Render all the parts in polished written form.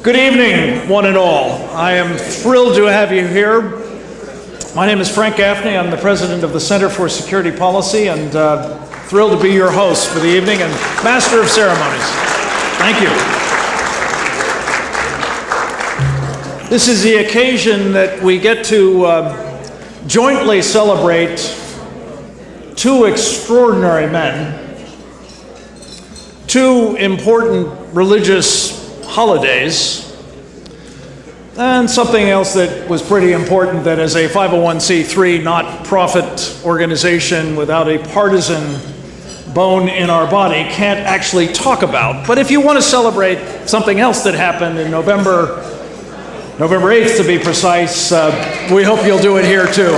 Good evening, one and all. I am thrilled to have you here. My name is Frank Gaffney. I'm the president of the Center for Security Policy, and thrilled to be your host for the evening and master of ceremonies. Thank you. This is the occasion that we get to jointly celebrate two extraordinary men, two important religious holidays, and something else that was pretty important that as a 501c3 not-profit organization without a partisan bone in our body can't actually talk about. But if you want to celebrate something else that happened in November 8th to be precise, we hope you'll do it here too.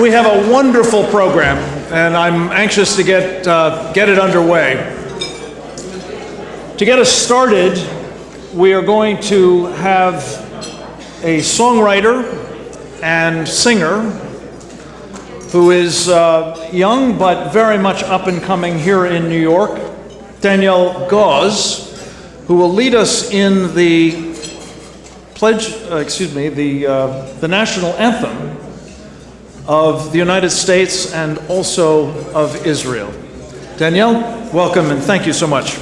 We have a wonderful program, and I'm anxious to get it underway. To get us started, we are going to have a songwriter and singer who is young but very much up and coming here in New York, Danielle Gauze, who will lead us in the the national anthem of the United States and also of Israel. Danielle, welcome and thank you so much.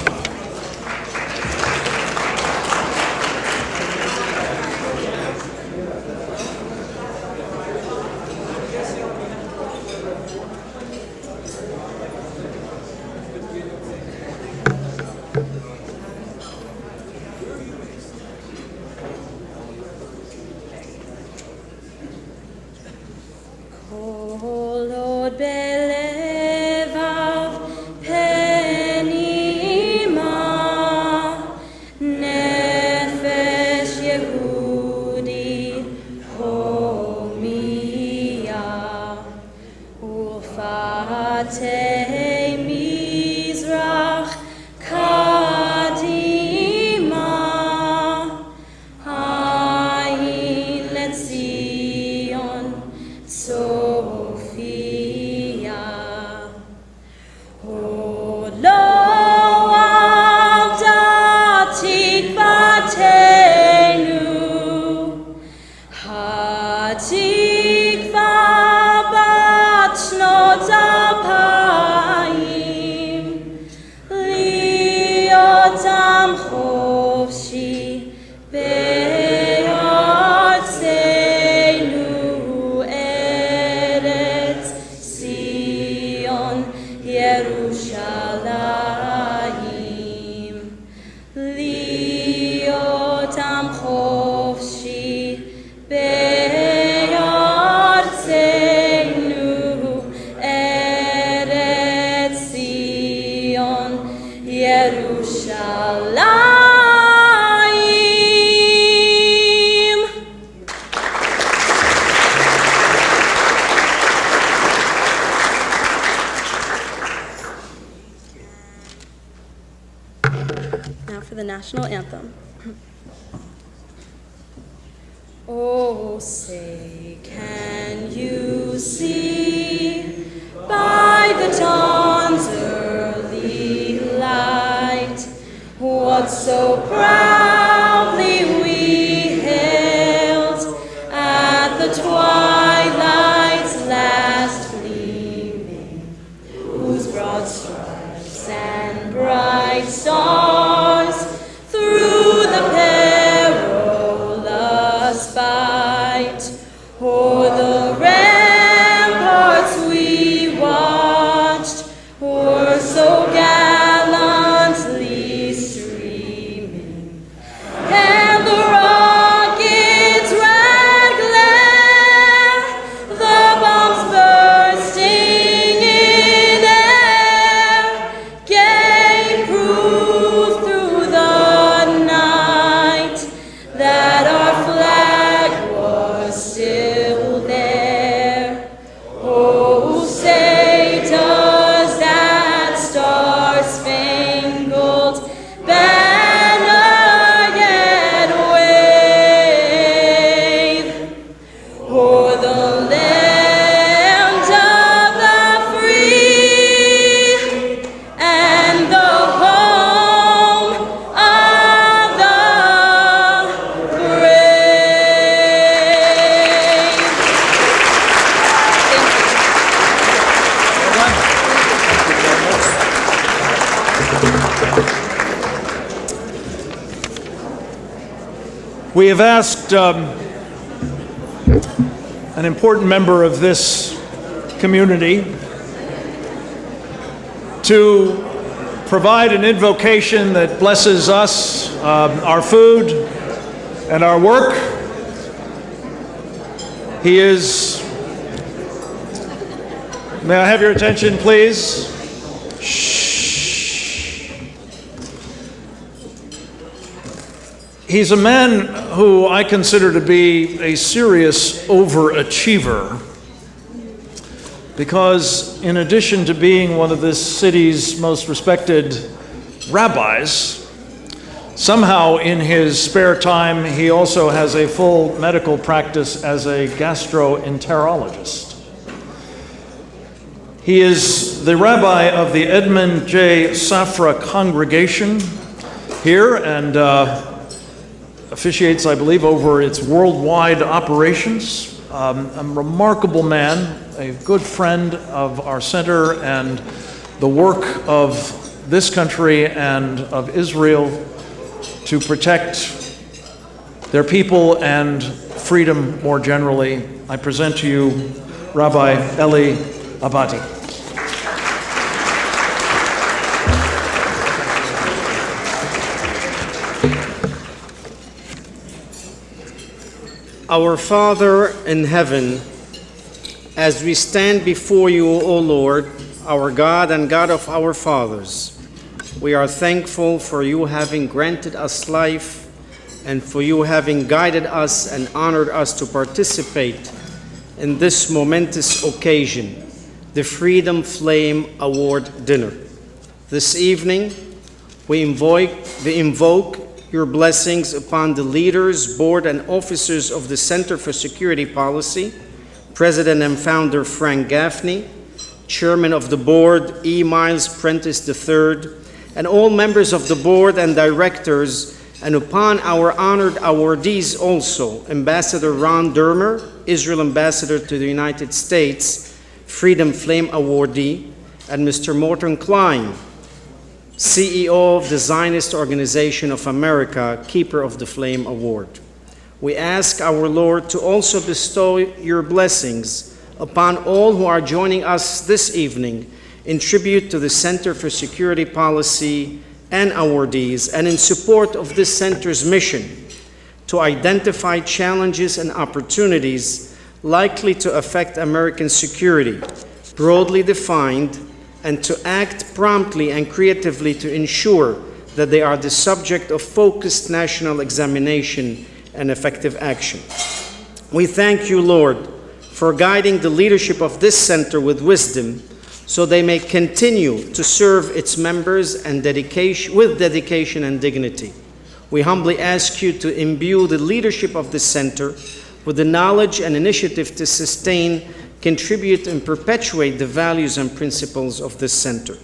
National anthem. Oh, say, can you see by the dawn's early light what so proudly we hailed at the twilight's last gleaming, whose broad stripes and bright stars through the perilous fight o'er the ramparts we watched were so gallantly streaming, We have asked an important member of this community to provide an invocation that blesses us, our food, and our work. He is, may I have your attention, please? Shh. He's a man who I consider to be a serious overachiever, because in addition to being one of this city's most respected rabbis, somehow in his spare time he also has a full medical practice as a gastroenterologist. He is the rabbi of the Edmund J. Safra congregation here and officiates, I believe, over its worldwide operations. A remarkable man, a good friend of our center and the work of this country and of Israel to protect their people and freedom more generally. I present to you Rabbi Eli Abadi. Our Father in heaven, as we stand before you, O Lord, our God and God of our fathers, we are thankful for you having granted us life and for you having guided us and honored us to participate in this momentous occasion, the Freedom Flame Award Dinner. This evening, we invoke your blessings upon the leaders, board, and officers of the Center for Security Policy, President and founder Frank Gaffney, Chairman of the board E. Miles Prentice III, and all members of the board and directors, and upon our honored awardees also, Ambassador Ron Dermer, Israel Ambassador to the United States, Freedom Flame Awardee, and Mr. Morton Klein, CEO of the Zionist Organization of America, Keeper of the Flame Award. We ask our Lord to also bestow your blessings upon all who are joining us this evening in tribute to the Center for Security Policy and awardees, and in support of this center's mission to identify challenges and opportunities likely to affect American security, broadly defined, and to act promptly and creatively to ensure that they are the subject of focused national examination and effective action. We thank you, Lord, for guiding the leadership of this center with wisdom so they may continue to serve its members and with dedication and dignity. We humbly ask you to imbue the leadership of this center with the knowledge and initiative to sustain, contribute, and perpetuate the values and principles of this center.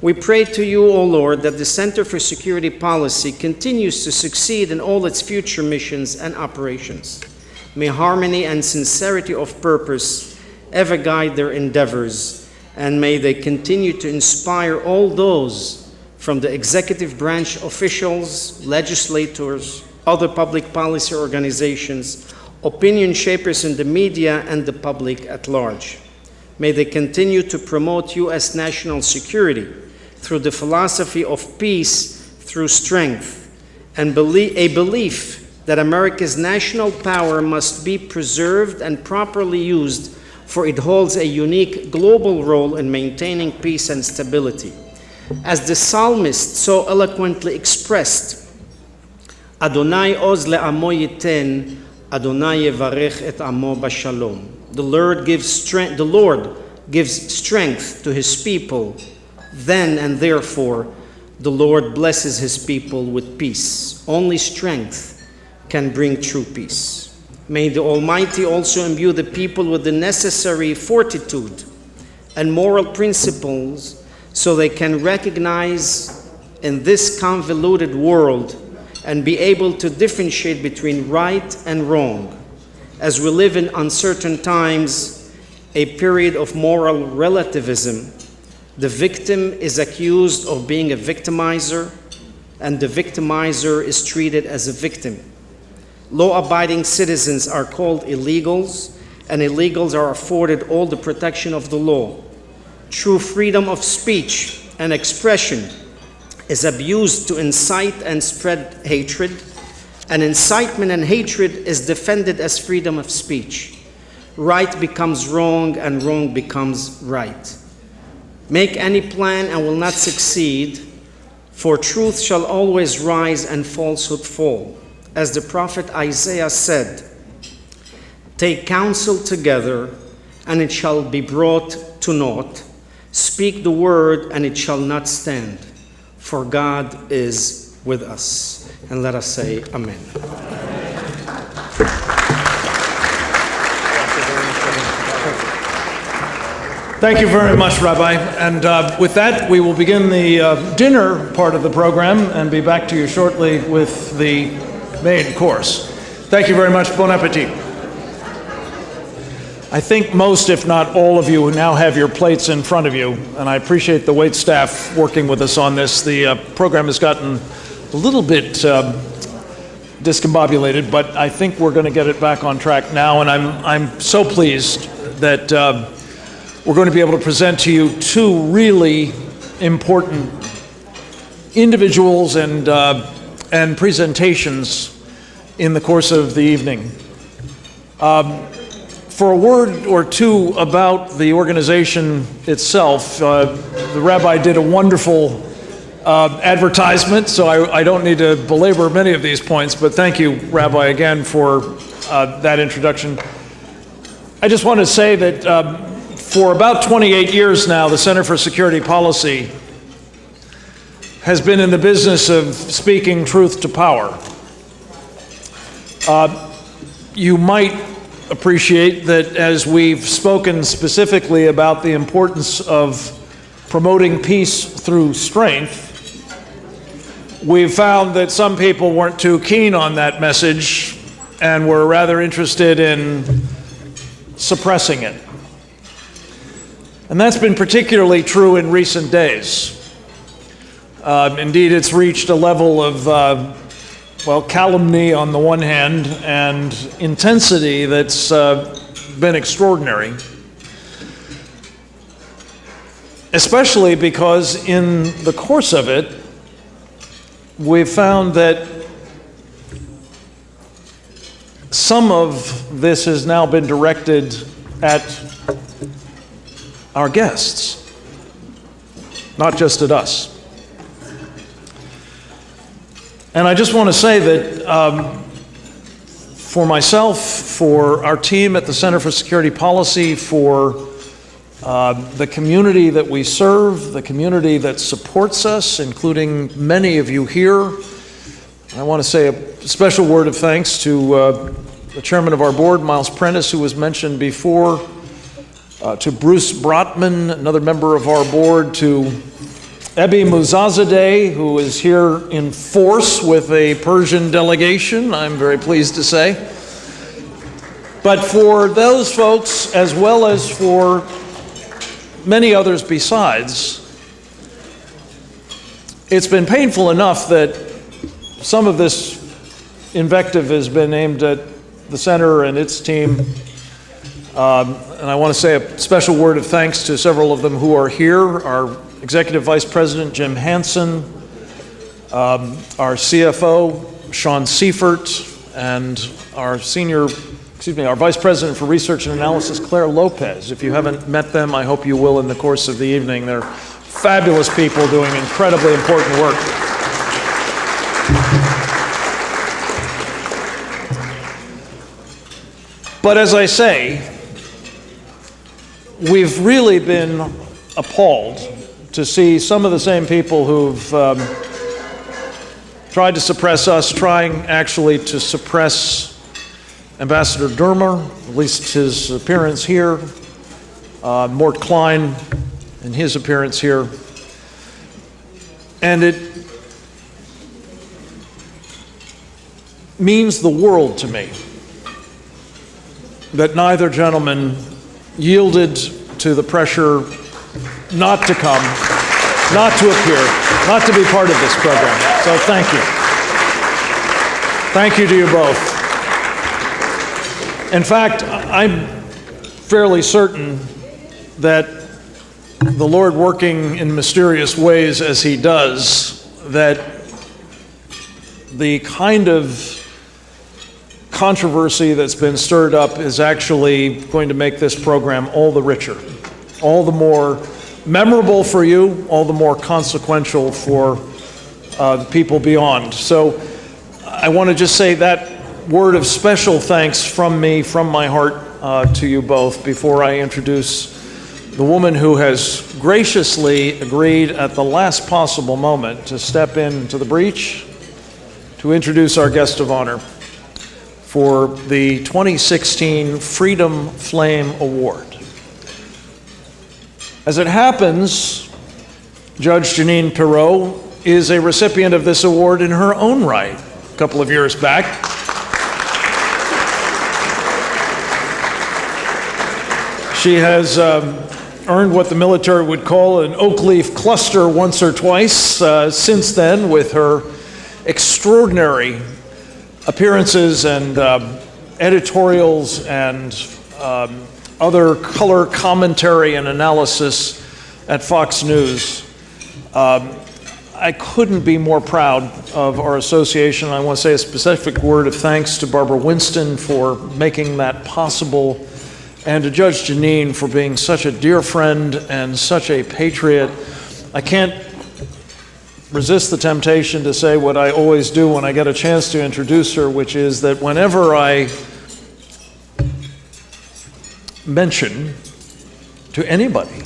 We pray to you, O Lord, that the Center for Security Policy continues to succeed in all its future missions and operations. May harmony and sincerity of purpose ever guide their endeavors, and may they continue to inspire all those from the executive branch officials, legislators, other public policy organizations, opinion shapers in the media, and the public at large. May they continue to promote U.S. national security through the philosophy of peace through strength, and a belief that America's national power must be preserved and properly used, for it holds a unique global role in maintaining peace and stability. As the psalmist so eloquently expressed, Adonai oz le'amo yiten, Adonai yevarech et amo b'shalom. The Lord gives strength to his people. Then and therefore, the Lord blesses his people with peace. Only strength can bring true peace. May the Almighty also imbue the people with the necessary fortitude and moral principles so they can recognize in this convoluted world and be able to differentiate between right and wrong. As we live in uncertain times, a period of moral relativism, the victim is accused of being a victimizer, and the victimizer is treated as a victim. Law-abiding citizens are called illegals, and illegals are afforded all the protection of the law. True freedom of speech and expression is abused to incite and spread hatred, and incitement and hatred is defended as freedom of speech. Right becomes wrong, and wrong becomes right. Make any plan and will not succeed, for truth shall always rise and falsehood fall. As the prophet Isaiah said, "Take counsel together, and it shall be brought to naught. Speak the word, and it shall not stand. For God is with us." And let us say amen. Thank you very much, Rabbi. And with that, we will begin the dinner part of the program and be back to you shortly with the main course. Thank you very much. Bon appetit. I think most, if not all of you, now have your plates in front of you, and I appreciate the wait staff working with us on this. The program has gotten a little bit discombobulated, but I think we're going to get it back on track now, and I'm so pleased that we're going to be able to present to you two really important individuals and presentations in the course of the evening. For a word or two about the organization itself, the rabbi did a wonderful advertisement, so I don't need to belabor many of these points, but thank you, Rabbi, again for that introduction. I just want to say that for about 28 years now, the Center for Security Policy has been in the business of speaking truth to power. You might appreciate that as we've spoken specifically about the importance of promoting peace through strength, we've found that some people weren't too keen on that message and were rather interested in suppressing it. And that's been particularly true in recent days. Indeed, it's reached a level of calumny on the one hand and intensity that's been extraordinary. Especially because in the course of it, we've found that some of this has now been directed at our guests, not just at us. And I just want to say that for myself, for our team at the Center for Security Policy, for the community that we serve, the community that supports us, including many of you here, I want to say a special word of thanks to the chairman of our board, Miles Prentice, who was mentioned before, to Bruce Brotman, another member of our board, to Ebi Muzazadeh, who is here in force with a Persian delegation, I'm very pleased to say. But for those folks, as well as for many others besides, it's been painful enough that some of this invective has been aimed at the center and its team. And I want to say a special word of thanks to several of them who are here. Our Executive Vice President, Jim Hansen, our CFO, Sean Seifert, and our Vice President for Research and Analysis, Claire Lopez. If you haven't met them, I hope you will in the course of the evening. They're fabulous people doing incredibly important work. But as I say, we've really been appalled to see some of the same people who've tried to suppress us, trying actually to suppress Ambassador Dermer, at least his appearance here, Morton Klein and his appearance here. And it means the world to me that neither gentleman yielded to the pressure not to come, not to appear, not to be part of this program. So thank you. Thank you to you both. In fact, I'm fairly certain that the Lord, working in mysterious ways as he does, that the kind of controversy that's been stirred up is actually going to make this program all the richer, all the more memorable for you, all the more consequential for the people beyond. So I want to just say that word of special thanks from me, from my heart, to you both before I introduce the woman who has graciously agreed at the last possible moment to step into the breach to introduce our guest of honor for the 2016 Freedom Flame Award. As it happens, Judge Janine Pirot is a recipient of this award in her own right a couple of years back. She has earned what the military would call an oak leaf cluster once or twice since then, with her extraordinary appearances and editorials and other color commentary and analysis at Fox News. I couldn't be more proud of our association. I want to say a specific word of thanks to Barbara Winston for making that possible, and to Judge Janine for being such a dear friend and such a patriot. I can't resist the temptation to say what I always do when I get a chance to introduce her, which is that whenever I mention to anybody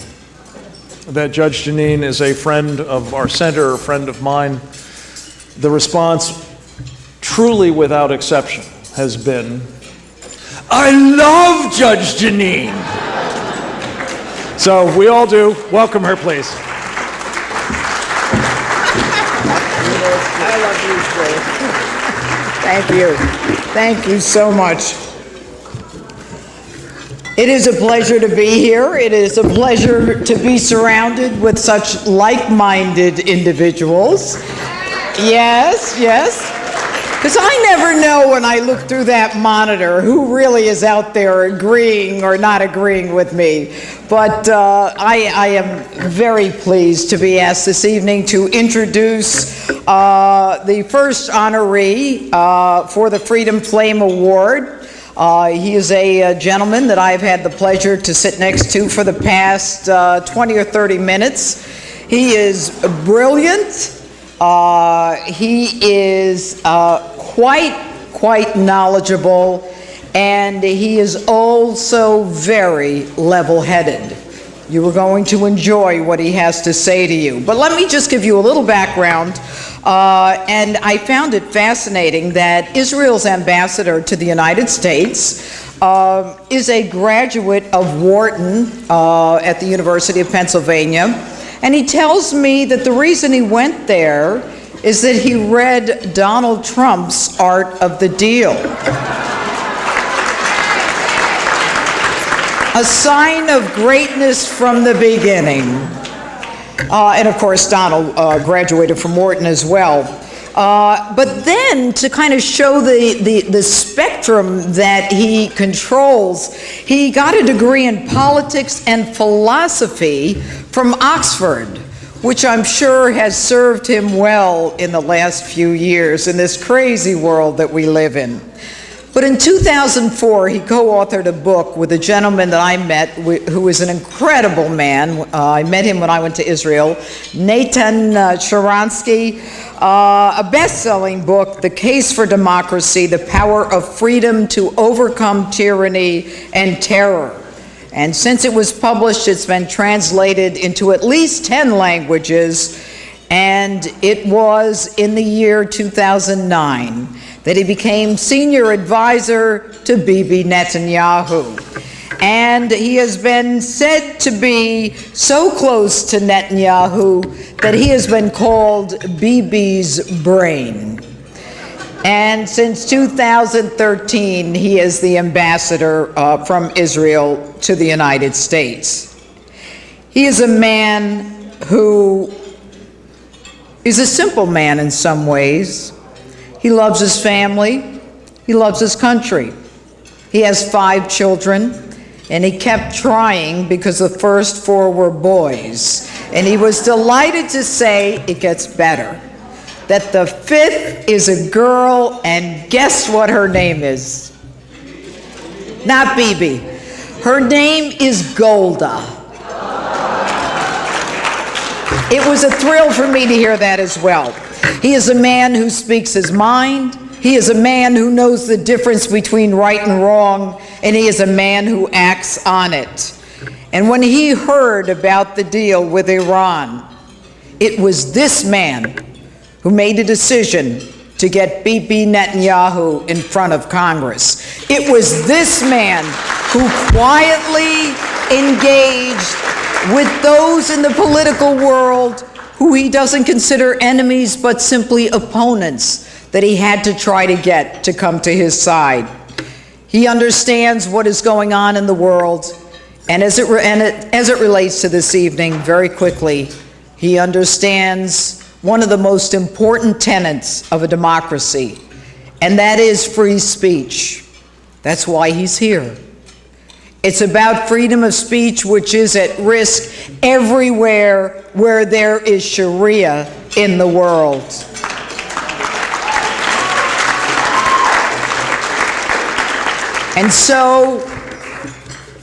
that Judge Janine is a friend of our center, a friend of mine, the response, truly without exception, has been, "I love Judge Janine." So we all do. Welcome her, please. I love you, Joe. Thank you. Thank you so much. It is a pleasure to be here. It is a pleasure to be surrounded with such like-minded individuals. Yes, yes. Because I never know when I look through that monitor who really is out there agreeing or not agreeing with me. But I am very pleased to be asked this evening to introduce the first honoree for the Freedom Flame Award. He is a gentleman that I've had the pleasure to sit next to for the past 20 or 30 minutes. He is brilliant. He is quite knowledgeable, and he is also very level-headed. You are going to enjoy what he has to say to you. But let me just give you a little background. And I found it fascinating that Israel's ambassador to the United States is a graduate of Wharton at the University of Pennsylvania. And he tells me that the reason he went there is that he read Donald Trump's Art of the Deal. A sign of greatness from the beginning. And of course, Donald graduated from Morton as well. But then, to kind of show the spectrum that he controls, he got a degree in politics and philosophy from Oxford, which I'm sure has served him well in the last few years in this crazy world that we live in. But in 2004, he co-authored a book with a gentleman that I met, who is an incredible man. I met him when I went to Israel, Natan Sharansky, a best-selling book, The Case for Democracy, The Power of Freedom to Overcome Tyranny and Terror. And since it was published, it's been translated into at least 10 languages, and it was in the year 2009 that he became senior advisor to Bibi Netanyahu. And he has been said to be so close to Netanyahu that he has been called Bibi's brain. And since 2013, he is the ambassador from Israel to the United States. He is a man who is a simple man in some ways. He loves his family. He loves his country. He has 5 children, and he kept trying because the first 4 were boys. And he was delighted to say it gets better, that the 5th is a girl, and guess what her name is? Not Bibi. Her name is Golda. It was a thrill for me to hear that as well. He is a man who speaks his mind. He is a man who knows the difference between right and wrong, and he is a man who acts on it. And when he heard about the deal with Iran, it was this man who made a decision to get Bibi Netanyahu in front of Congress. It was this man who quietly engaged with those in the political world who he doesn't consider enemies but simply opponents that he had to try to get to come to his side. He understands what is going on in the world, and as it relates to this evening, very quickly, he understands one of the most important tenets of a democracy, and that is free speech. That's why he's here. It's about freedom of speech, which is at risk everywhere where there is Sharia in the world. And so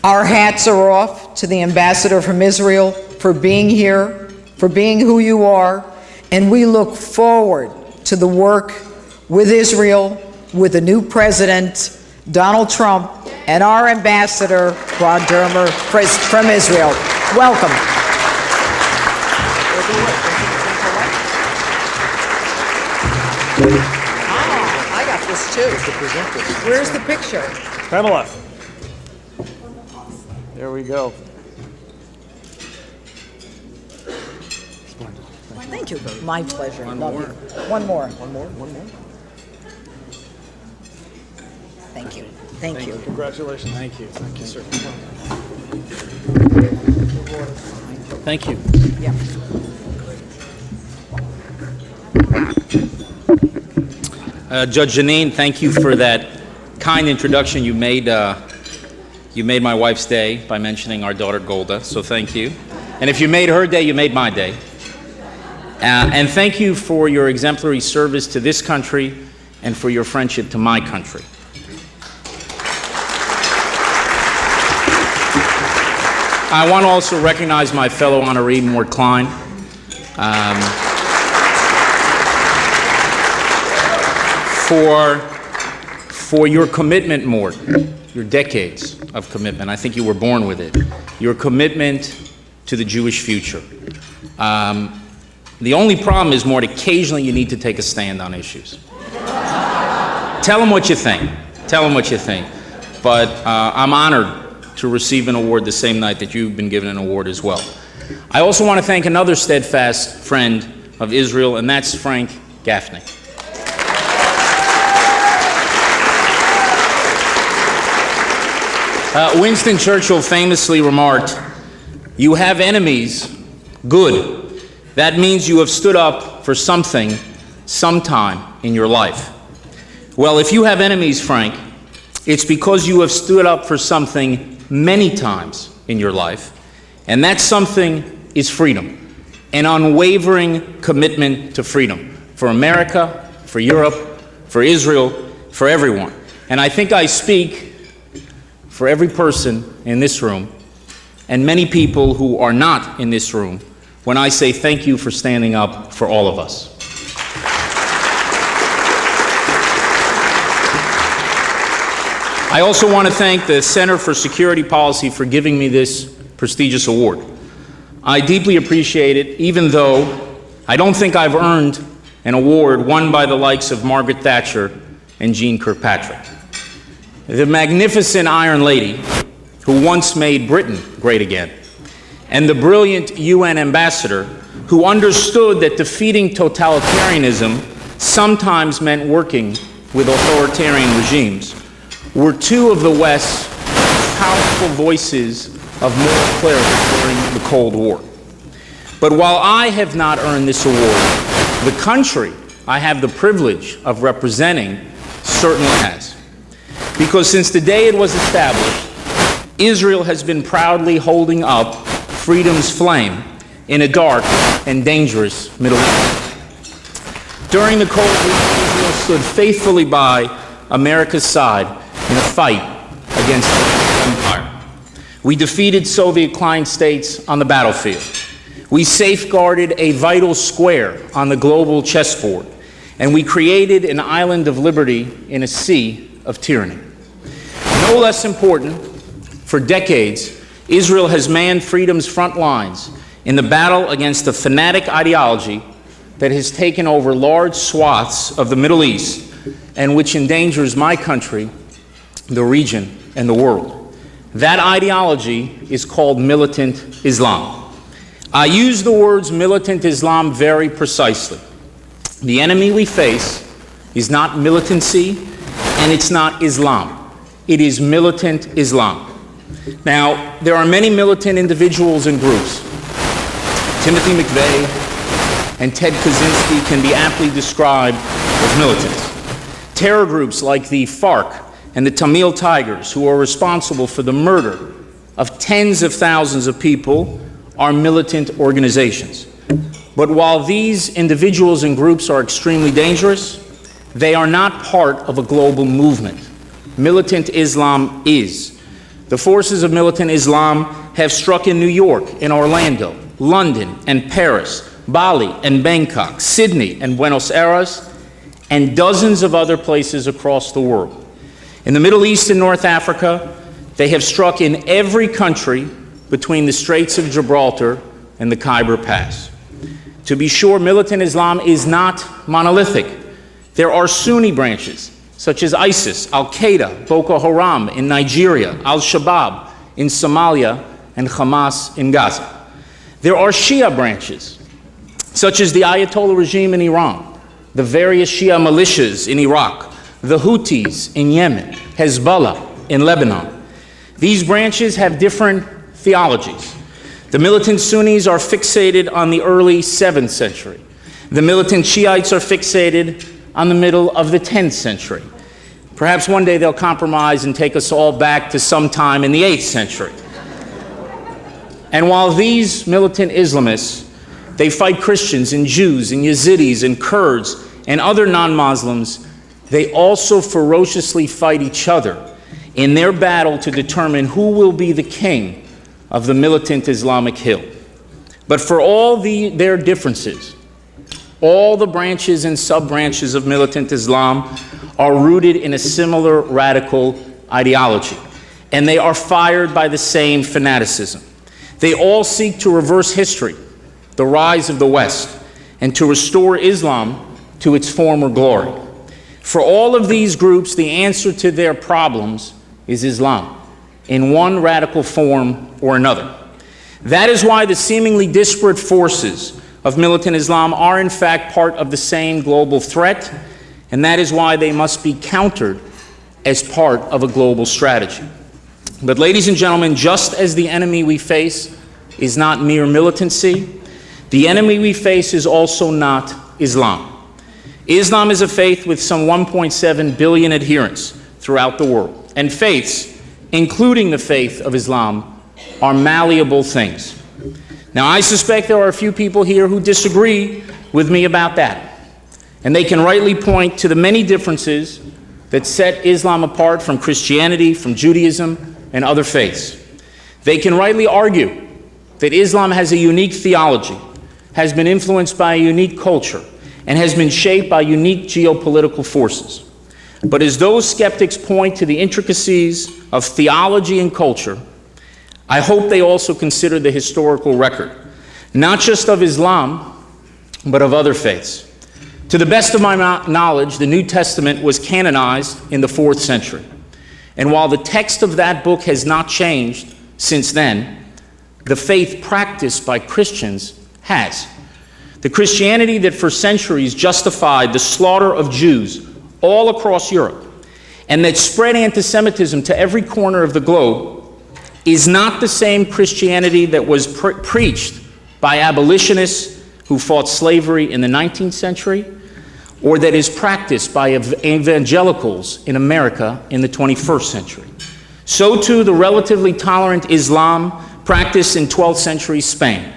our hats are off to the ambassador from Israel for being here, for being who you are, and we look forward to the work with Israel, with the new president, Donald Trump, and our ambassador, Dermer, from Israel. Welcome. I got this too. Where's the picture? Pamela. There we go. Thank you. My pleasure. Love you. One more. Thank you. Thank you. Congratulations. Thank you. Thank you, sir. Thank you. Yeah. Judge Janine, thank you for that kind introduction. You made my wife's day by mentioning our daughter Golda, so thank you. And if you made her day, you made my day. And thank you for your exemplary service to this country and for your friendship to my country. I want to also recognize my fellow honoree, Morton Klein. For your commitment, Morton, your decades of commitment. I think you were born with it. Your commitment to the Jewish future. The only problem is, Mort, occasionally you need to take a stand on issues. Tell them what you think. Tell them what you think. But I'm honored to receive an award the same night that you've been given an award as well. I also want to thank another steadfast friend of Israel, and that's Frank Gaffney. Winston Churchill famously remarked, "You have enemies, good. That means you have stood up for something sometime in your life." Well, if you have enemies, Frank, it's because you have stood up for something many times in your life, and that something is freedom, an unwavering commitment to freedom for America, for Europe, for Israel, for everyone. And I think I speak for every person in this room and many people who are not in this room when I say thank you for standing up for all of us. I also want to thank the Center for Security Policy for giving me this prestigious award. I deeply appreciate it, even though I don't think I've earned an award won by the likes of Margaret Thatcher and Jeane Kirkpatrick. The magnificent Iron Lady who once made Britain great again, and the brilliant UN ambassador who understood that defeating totalitarianism sometimes meant working with authoritarian regimes, were two of the West's powerful voices of moral clarity during the Cold War. But while I have not earned this award, the country I have the privilege of representing certainly has. because since the day it was established, Israel has been proudly holding up freedom's flame in a dark and dangerous Middle East. During the Cold War, Israel stood faithfully by America's side in a fight against the empire. We defeated Soviet Klein states on the battlefield. We safeguarded a vital square on the global chessboard, and we created an island of liberty in a sea of tyranny. No less important, for decades, Israel has manned freedom's front lines in the battle against the fanatic ideology that has taken over large swaths of the Middle East and which endangers my country, the region, and the world. That ideology is called militant Islam. I use the words militant Islam very precisely. The enemy we face is not militancy, and it's not Islam. It is militant Islam. Now, there are many militant individuals and groups. Timothy McVeigh and Ted Kaczynski can be aptly described as militants. Terror groups like the FARC and the Tamil Tigers, who are responsible for the murder of tens of thousands of people, are militant organizations. But while these individuals and groups are extremely dangerous, they are not part of a global movement. Militant Islam is. The forces of militant Islam have struck in New York, in Orlando, London and Paris, Bali and Bangkok, Sydney and Buenos Aires, and dozens of other places across the world. In the Middle East and North Africa, they have struck in every country between the Straits of Gibraltar and the Khyber Pass. To be sure, militant Islam is not monolithic. There are Sunni branches, such as ISIS, Al-Qaeda, Boko Haram in Nigeria, Al-Shabaab in Somalia, and Hamas in Gaza. There are Shia branches, such as the Ayatollah regime in Iran, the various Shia militias in Iraq, the Houthis in Yemen, Hezbollah in Lebanon. These branches have different theologies. The militant Sunnis are fixated on the early 7th century. The militant Shiites are fixated on the middle of the 10th century. Perhaps one day they'll compromise and take us all back to sometime in the 8th century. And while these militant Islamists, they fight Christians and Jews and Yazidis and Kurds and other non-Muslims, they also ferociously fight each other in their battle to determine who will be the king of the militant Islamic hill. But for all their differences, all the branches and sub-branches of militant Islam are rooted in a similar radical ideology, and they are fired by the same fanaticism. They all seek to reverse history, the rise of the West, and to restore Islam to its former glory. For all of these groups, the answer to their problems is Islam, in one radical form or another. That is why the seemingly disparate forces of militant Islam are in fact part of the same global threat, and that is why they must be countered as part of a global strategy. But ladies and gentlemen, just as the enemy we face is not mere militancy, the enemy we face is also not Islam. Islam is a faith with some 1.7 billion adherents throughout the world, and faiths, including the faith of Islam, are malleable things. Now, I suspect there are a few people here who disagree with me about that, and they can rightly point to the many differences that set Islam apart from Christianity, from Judaism, and other faiths. They can rightly argue that Islam has a unique theology, has been influenced by a unique culture, and has been shaped by unique geopolitical forces. But as those skeptics point to the intricacies of theology and culture, I hope they also consider the historical record, not just of Islam, but of other faiths. To the best of my knowledge, the New Testament was canonized in the 4th century. And while the text of that book has not changed since then, the faith practiced by Christians has. The Christianity that for centuries justified the slaughter of Jews all across Europe and that spread anti-Semitism to every corner of the globe is not the same Christianity that was preached by abolitionists who fought slavery in the 19th century, or that is practiced by evangelicals in America in the 21st century. So too, the relatively tolerant Islam practiced in 12th century Spain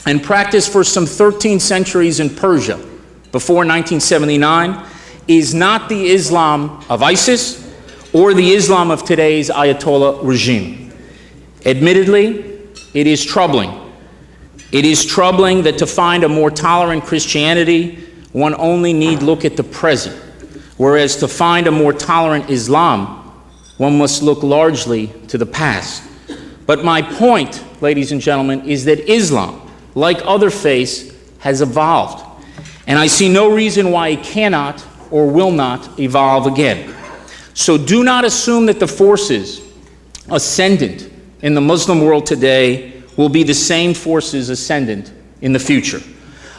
and practiced for some 13 centuries in Persia before 1979 is not the Islam of ISIS or the Islam of today's Ayatollah regime. Admittedly, it is troubling. It is troubling that to find a more tolerant Christianity, one only need look at the present, whereas to find a more tolerant Islam, one must look largely to the past. But my point, ladies and gentlemen, is that Islam, like other faiths, has evolved. And I see no reason why it cannot or will not evolve again. So do not assume that the forces ascendant in the Muslim world today will be the same forces ascendant in the future.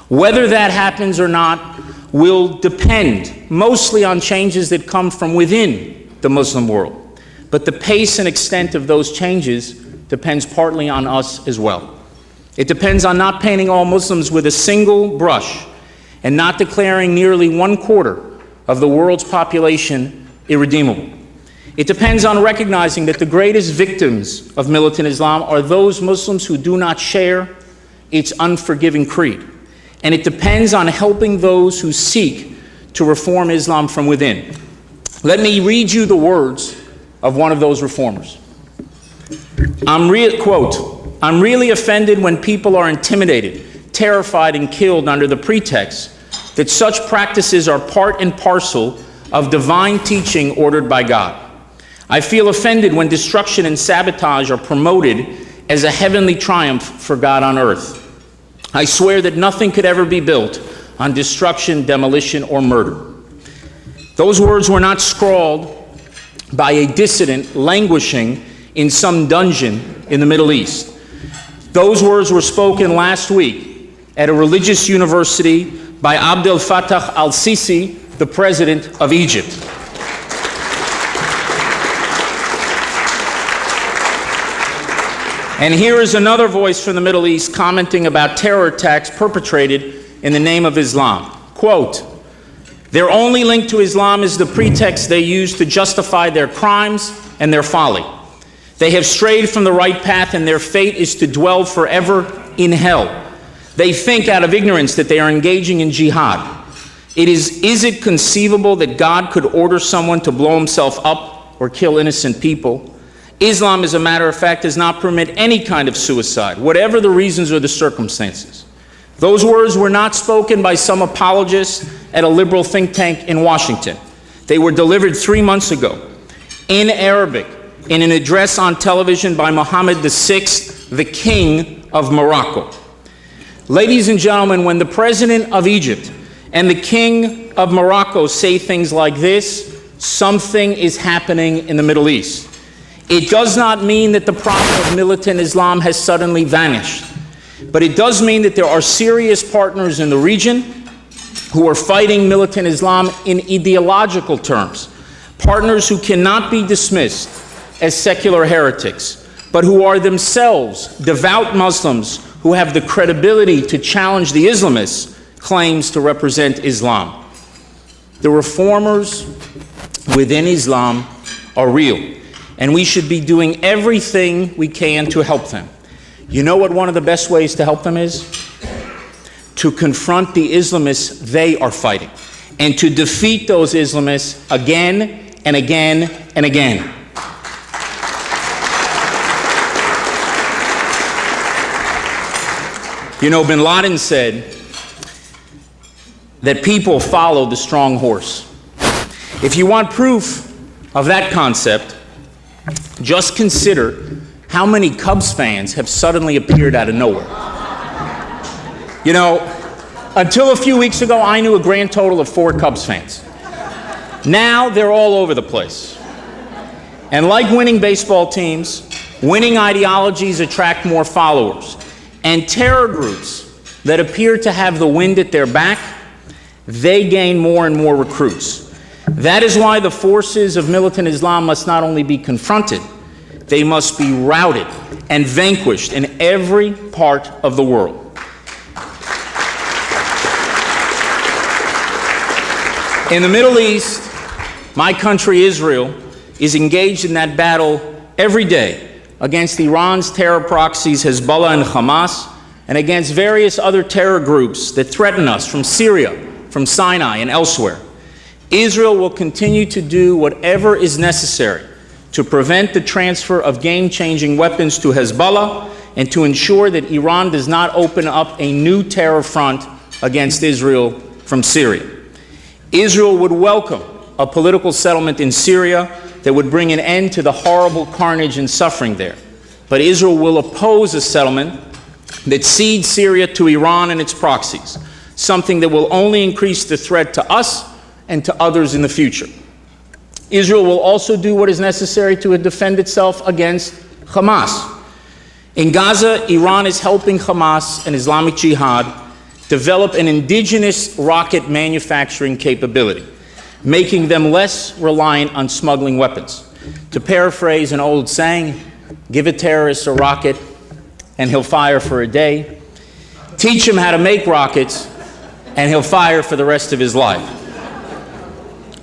Whether that happens or not will depend mostly on changes that come from within the Muslim world. But the pace and extent of those changes depends partly on us as well. It depends on not painting all Muslims with a single brush and not declaring nearly 1/4 of the world's population irredeemable. It depends on recognizing that the greatest victims of militant Islam are those Muslims who do not share its unforgiving creed. And it depends on helping those who seek to reform Islam from within. Let me read you the words of one of those reformers. Quote, "I'm really offended when people are intimidated, terrified, and killed under the pretext that such practices are part and parcel of divine teaching ordered by God. I feel offended when destruction and sabotage are promoted as a heavenly triumph for God on earth. I swear that nothing could ever be built on destruction, demolition, or murder." Those words were not scrawled by a dissident languishing in some dungeon in the Middle East. Those words were spoken last week at a religious university by Abdel Fattah al-Sisi, the president of Egypt. And here is another voice from the Middle East commenting about terror attacks perpetrated in the name of Islam. Quote, "Their only link to Islam is the pretext they use to justify their crimes and their folly. They have strayed from the right path, and their fate is to dwell forever in hell. They think out of ignorance that they are engaging in jihad. Is it conceivable that God could order someone to blow himself up or kill innocent people? Islam, as a matter of fact, does not permit any kind of suicide, whatever the reasons or the circumstances." Those words were not spoken by some apologist at a liberal think tank in Washington. They were delivered 3 months ago in Arabic in an address on television by Mohammed VI, the King of Morocco. Ladies and gentlemen, when the President of Egypt and the King of Morocco say things like this, something is happening in the Middle East. It does not mean that the problem of militant Islam has suddenly vanished, but it does mean that there are serious partners in the region who are fighting militant Islam in ideological terms, partners who cannot be dismissed as secular heretics, but who are themselves devout Muslims who have the credibility to challenge the Islamists' claims to represent Islam. The reformers within Islam are real, and we should be doing everything we can to help them. You know what one of the best ways to help them is? To confront the Islamists they are fighting, and to defeat those Islamists again and again and again. You know, bin Laden said that people follow the strong horse. If you want proof of that concept, just consider how many Cubs fans have suddenly appeared out of nowhere. You know, until a few weeks ago, I knew a grand total of 4 Cubs fans. Now they're all over the place. And like winning baseball teams, winning ideologies attract more followers. And terror groups that appear to have the wind at their back, they gain more and more recruits. That is why the forces of militant Islam must not only be confronted, they must be routed and vanquished in every part of the world. In the Middle East, my country, Israel, is engaged in that battle every day against Iran's terror proxies, Hezbollah and Hamas, and against various other terror groups that threaten us from Syria, from Sinai, and elsewhere. Israel will continue to do whatever is necessary to prevent the transfer of game-changing weapons to Hezbollah and to ensure that Iran does not open up a new terror front against Israel from Syria. Israel would welcome a political settlement in Syria that would bring an end to the horrible carnage and suffering there. But Israel will oppose a settlement that cedes Syria to Iran and its proxies, something that will only increase the threat to us and to others in the future. Israel will also do what is necessary to defend itself against Hamas. In Gaza, Iran is helping Hamas and Islamic Jihad develop an indigenous rocket manufacturing capability, making them less reliant on smuggling weapons. To paraphrase an old saying, give a terrorist a rocket and he'll fire for a day. Teach him how to make rockets and he'll fire for the rest of his life.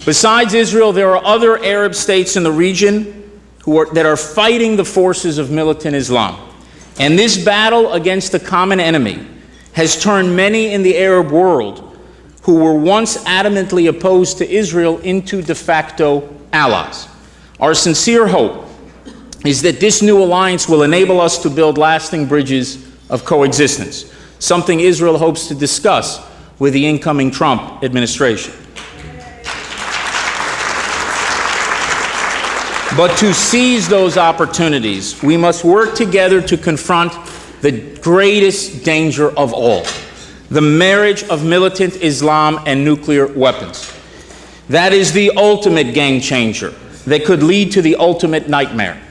Besides Israel, there are other Arab states in the region that are fighting the forces of militant Islam. And this battle against the common enemy has turned many in the Arab world who were once adamantly opposed to Israel into de facto allies. Our sincere hope is that this new alliance will enable us to build lasting bridges of coexistence, something Israel hopes to discuss with the incoming Trump administration. But to seize those opportunities, we must work together to confront the greatest danger of all, the marriage of militant Islam and nuclear weapons. That is the ultimate game changer that could lead to the ultimate nightmare.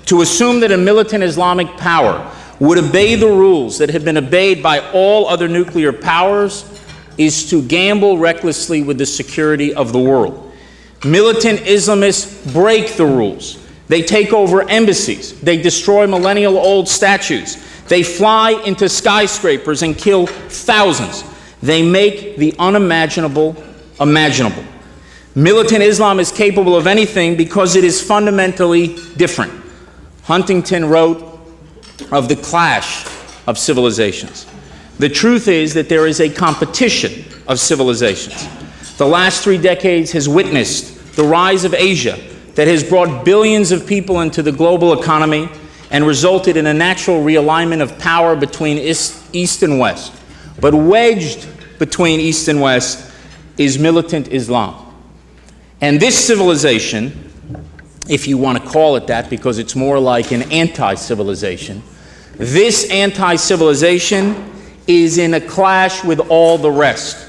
To assume that a militant Islamic power would obey the rules that have been obeyed by all other nuclear powers is to gamble recklessly with the security of the world. Militant Islamists break the rules. They take over embassies. They destroy millennial-old statues. They fly into skyscrapers and kill thousands. They make the unimaginable imaginable. Militant Islam is capable of anything because it is fundamentally different. Huntington wrote of the clash of civilizations. The truth is that there is a competition of civilizations. The last 3 decades has witnessed the rise of Asia that has brought billions of people into the global economy and resulted in a natural realignment of power between East and West. But wedged between East and West is militant Islam. And this civilization, if you want to call it that because it's more like an anti-civilization, this anti-civilization is in a clash with all the rest.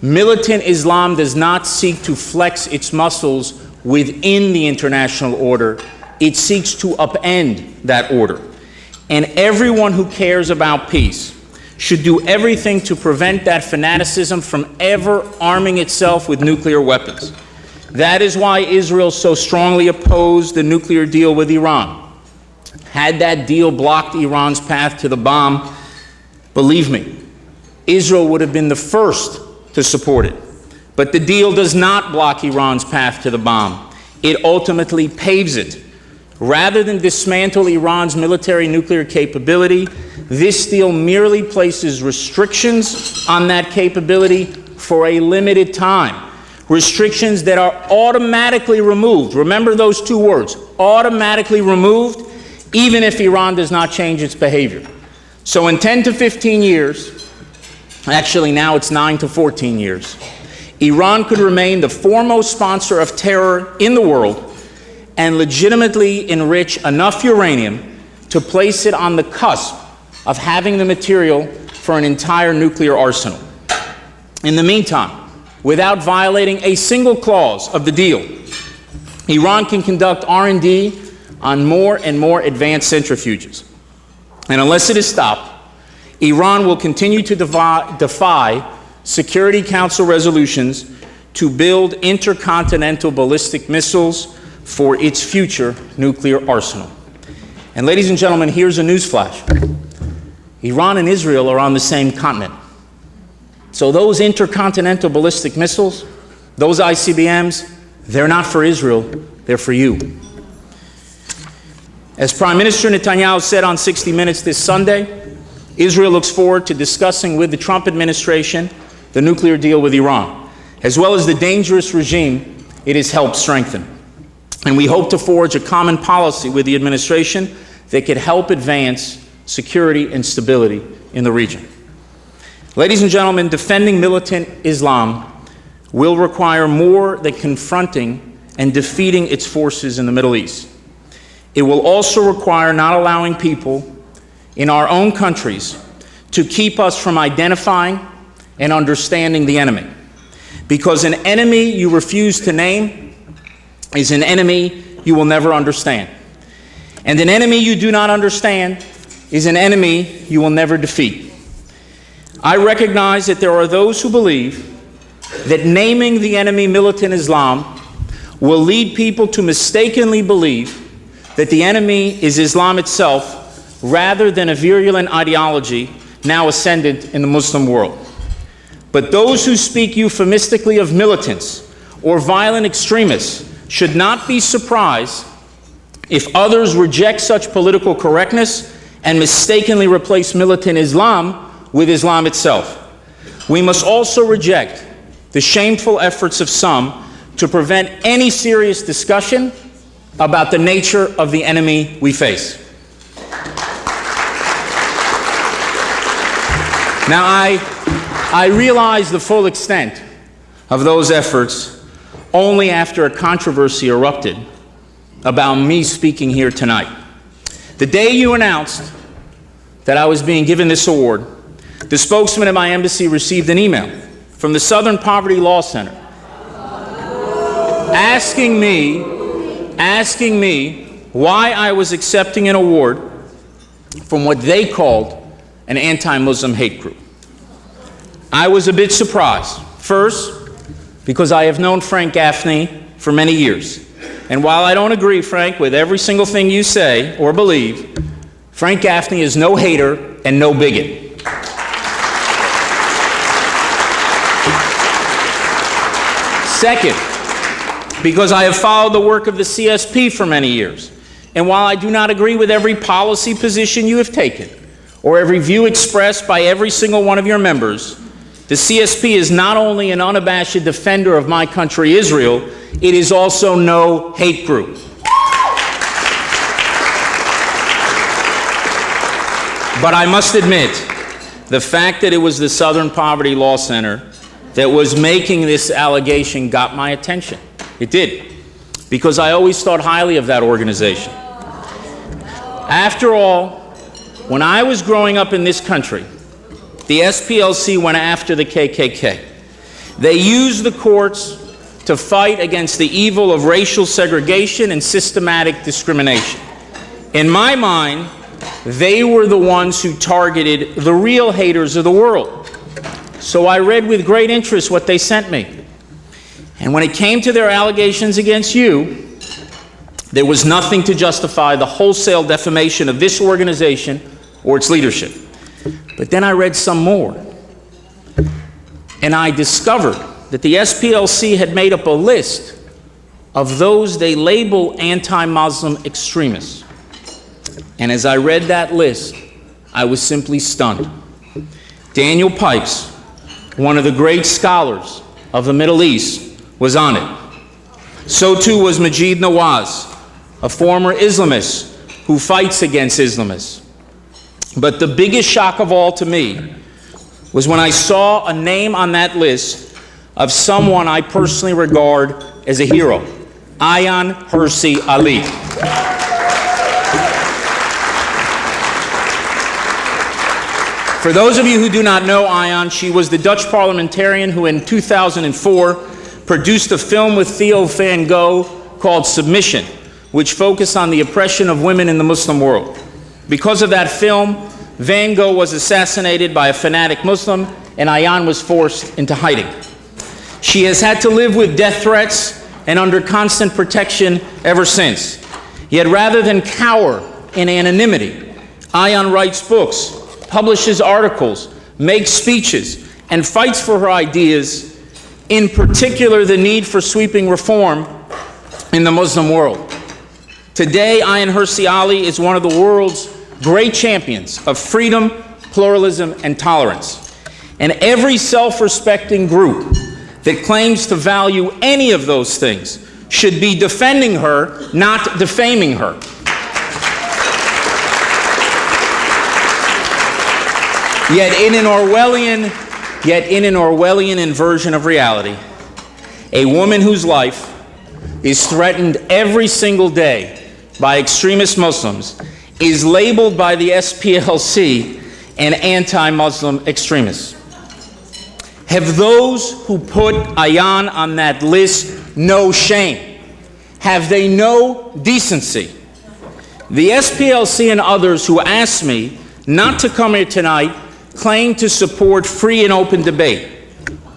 Militant Islam does not seek to flex its muscles within the international order. It seeks to upend that order. And everyone who cares about peace should do everything to prevent that fanaticism from ever arming itself with nuclear weapons. That is why Israel so strongly opposed the nuclear deal with Iran. Had that deal blocked Iran's path to the bomb, believe me, Israel would have been the first to support it. But the deal does not block Iran's path to the bomb. It ultimately paves it. Rather than dismantle Iran's military nuclear capability, this deal merely places restrictions on that capability for a limited time. Restrictions that are automatically removed. Remember those 2 words, automatically removed, even if Iran does not change its behavior. So in 10 to 15 years, actually now it's 9 to 14 years, Iran could remain the foremost sponsor of terror in the world and legitimately enrich enough uranium to place it on the cusp of having the material for an entire nuclear arsenal. In the meantime, without violating a single clause of the deal, Iran can conduct R&D on more and more advanced centrifuges. And unless it is stopped, Iran will continue to defy Security Council resolutions to build intercontinental ballistic missiles for its future nuclear arsenal. And ladies and gentlemen, here's a newsflash. Iran and Israel are on the same continent. So those intercontinental ballistic missiles, those ICBMs, they're not for Israel, they're for you. As Prime Minister Netanyahu said on 60 Minutes this Sunday, Israel looks forward to discussing with the Trump administration the nuclear deal with Iran, as well as the dangerous regime it has helped strengthen. And we hope to forge a common policy with the administration that could help advance security and stability in the region. Ladies and gentlemen, defending militant Islam will require more than confronting and defeating its forces in the Middle East. It will also require not allowing people in our own countries to keep us from identifying and understanding the enemy. Because an enemy you refuse to name is an enemy you will never understand. And an enemy you do not understand is an enemy you will never defeat. I recognize that there are those who believe that naming the enemy militant Islam will lead people to mistakenly believe that the enemy is Islam itself rather than a virulent ideology now ascendant in the Muslim world. But those who speak euphemistically of militants or violent extremists should not be surprised if others reject such political correctness and mistakenly replace militant Islam with Islam itself. We must also reject the shameful efforts of some to prevent any serious discussion about the nature of the enemy we face. Now, I realize the full extent of those efforts only after a controversy erupted about me speaking here tonight. The day you announced that I was being given this award, the spokesman at my embassy received an email from the Southern Poverty Law Center asking me why I was accepting an award from what they called an anti-Muslim hate group. I was a bit surprised. First, because I have known Frank Gaffney for many years. And while I don't agree, Frank, with every single thing you say or believe, Frank Gaffney is no hater and no bigot. Second, because I have followed the work of the CSP for many years. And while I do not agree with every policy position you have taken, or every view expressed by every single one of your members, the CSP is not only an unabashed defender of my country, Israel, it is also no hate group. But I must admit, the fact that it was the Southern Poverty Law Center that was making this allegation got my attention. It did, because I always thought highly of that organization. After all, when I was growing up in this country, the SPLC went after the KKK. They used the courts to fight against the evil of racial segregation and systematic discrimination. In my mind, they were the ones who targeted the real haters of the world. So I read with great interest what they sent me. And when it came to their allegations against you, there was nothing to justify the wholesale defamation of this organization or its leadership. But then I read some more, and I discovered that the SPLC had made up a list of those they label anti-Muslim extremists. And as I read that list, I was simply stunned. Daniel Pipes, one of the great scholars of the Middle East, was on it. So too was Majid Nawaz, a former Islamist who fights against Islamists. But the biggest shock of all to me was when I saw a name on that list of someone I personally regard as a hero, Ayaan Hirsi Ali. For those of you who do not know Ayaan, she was the Dutch parliamentarian who in 2004 produced a film with Theo van Gogh called Submission, which focused on the oppression of women in the Muslim world. Because of that film, Van Gogh was assassinated by a fanatic Muslim, and Ayaan was forced into hiding. She has had to live with death threats and under constant protection ever since. Yet rather than cower in anonymity, Ayaan writes books, publishes articles, makes speeches, and fights for her ideas in particular the need for sweeping reform in the Muslim world. Today, Ayaan Hirsi Ali is one of the world's great champions of freedom, pluralism, and tolerance. And every self-respecting group that claims to value any of those things should be defending her, not defaming her. Yet in an Orwellian inversion of reality, a woman whose life is threatened every single day by extremist Muslims is labeled by the SPLC an anti-Muslim extremist. Have those who put Ayaan on that list no shame? Have they no decency? The SPLC and others who asked me not to come here tonight claim to support free and open debate,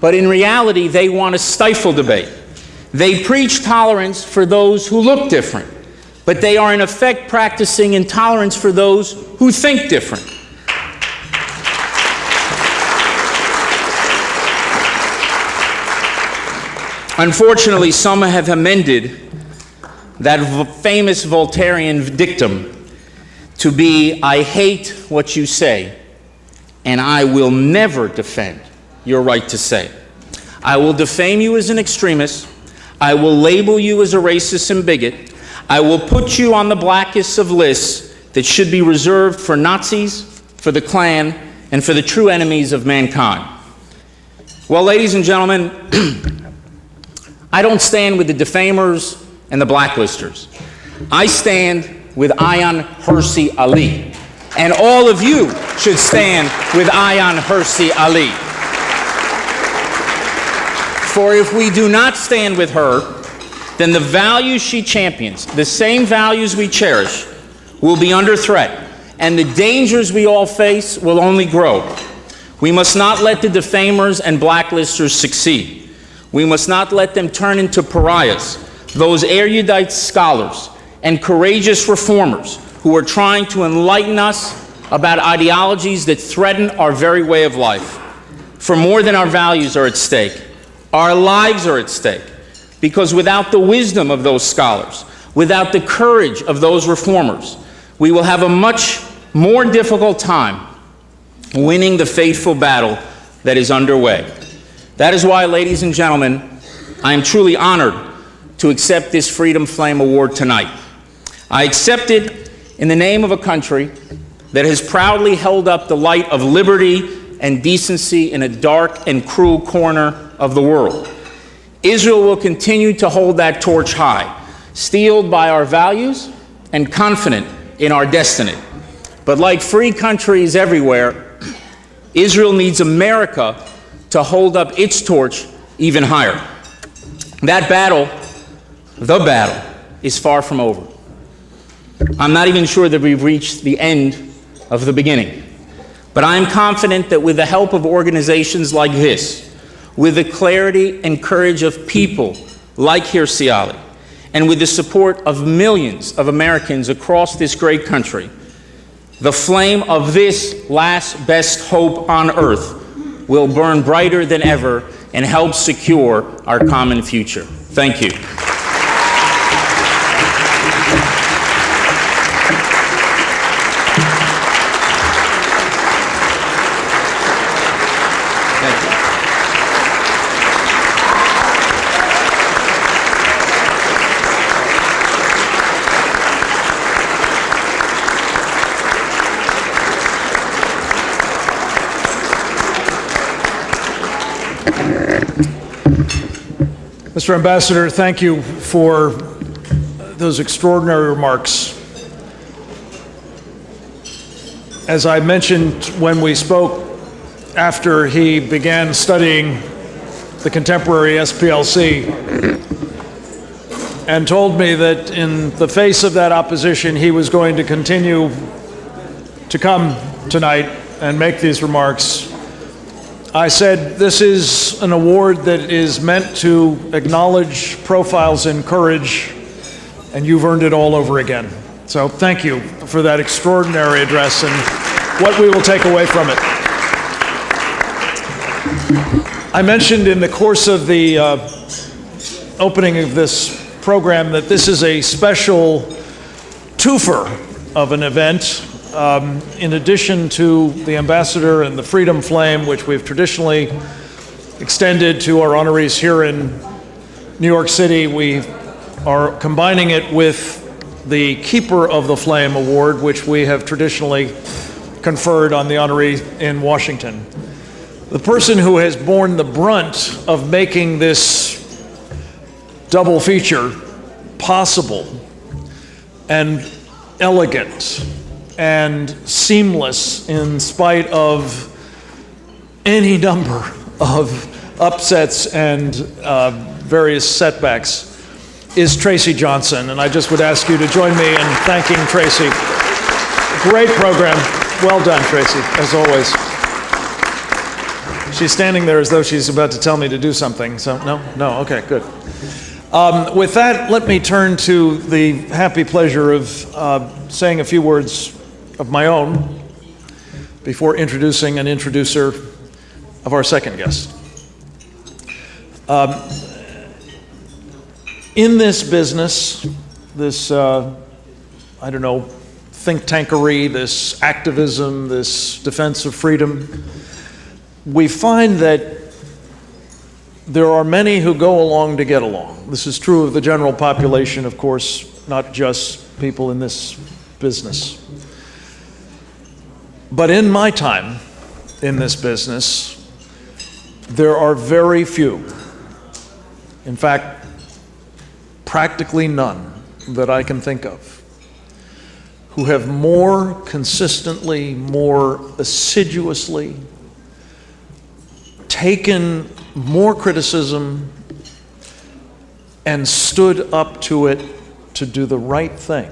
but in reality they want to stifle debate. They preach tolerance for those who look different, but they are in effect practicing intolerance for those who think different. Unfortunately, some have amended that famous Voltairean dictum to be, "I hate what you say, and I will never defend your right to say. I will defame you as an extremist. I will label you as a racist and bigot. I will put you on the blackest of lists that should be reserved for Nazis, for the Klan, and for the true enemies of mankind." Well, ladies and gentlemen, I don't stand with the defamers and the blacklisters. I stand with Ayaan Hirsi Ali. And all of you should stand with Ayaan Hirsi Ali. For if we do not stand with her, then the values she champions, the same values we cherish, will be under threat, and the dangers we all face will only grow. We must not let the defamers and blacklisters succeed. We must not let them turn into pariahs, those erudite scholars and courageous reformers who are trying to enlighten us about ideologies that threaten our very way of life. For more than our values are at stake, our lives are at stake, because without the wisdom of those scholars, without the courage of those reformers, we will have a much more difficult time winning the fateful battle that is underway. That is why, ladies and gentlemen, I am truly honored to accept this Freedom Flame Award tonight. I accept it in the name of a country that has proudly held up the light of liberty and decency in a dark and cruel corner of the world. Israel will continue to hold that torch high, steeled by our values and confident in our destiny. But like free countries everywhere, Israel needs America to hold up its torch even higher. That battle, the battle, is far from over. I'm not even sure that we've reached the end of the beginning. But I am confident that with the help of organizations like this, with the clarity and courage of people like Hirsi Ali, and with the support of millions of Americans across this great country, the flame of this last best hope on earth will burn brighter than ever and help secure our common future. Thank you. Mr. Ambassador, thank you for those extraordinary remarks. As I mentioned when we spoke after he began studying the contemporary SPLC and told me that in the face of that opposition, he was going to continue to come tonight and make these remarks, I said, this is an award that is meant to acknowledge profiles in courage, and you've earned it all over again. So thank you for that extraordinary address and what we will take away from it. I mentioned in the course of the opening of this program that this is a special twofer of an event. In addition to the Ambassador and the Freedom Flame, which we've traditionally extended to our honorees here in New York City, we are combining it with the Keeper of the Flame Award, which we have traditionally conferred on the honoree in Washington. The person who has borne the brunt of making this double feature possible and elegant and seamless in spite of any number of upsets and various setbacks is Tracy Johnson. And I just would ask you to join me in thanking Tracy. Great program. Well done, Tracy, as always. She's standing there as though she's about to tell me to do something. So, no, okay, good. With that, let me turn to the happy pleasure of saying a few words of my own before introducing an introducer of our second guest. In this business, this, think tankery, this activism, this defense of freedom, we find that there are many who go along to get along. This is true of the general population, of course, not just people in this business. But in my time in this business, there are very few, in fact, practically none that I can think of, who have more consistently, more assiduously taken more criticism and stood up to it to do the right thing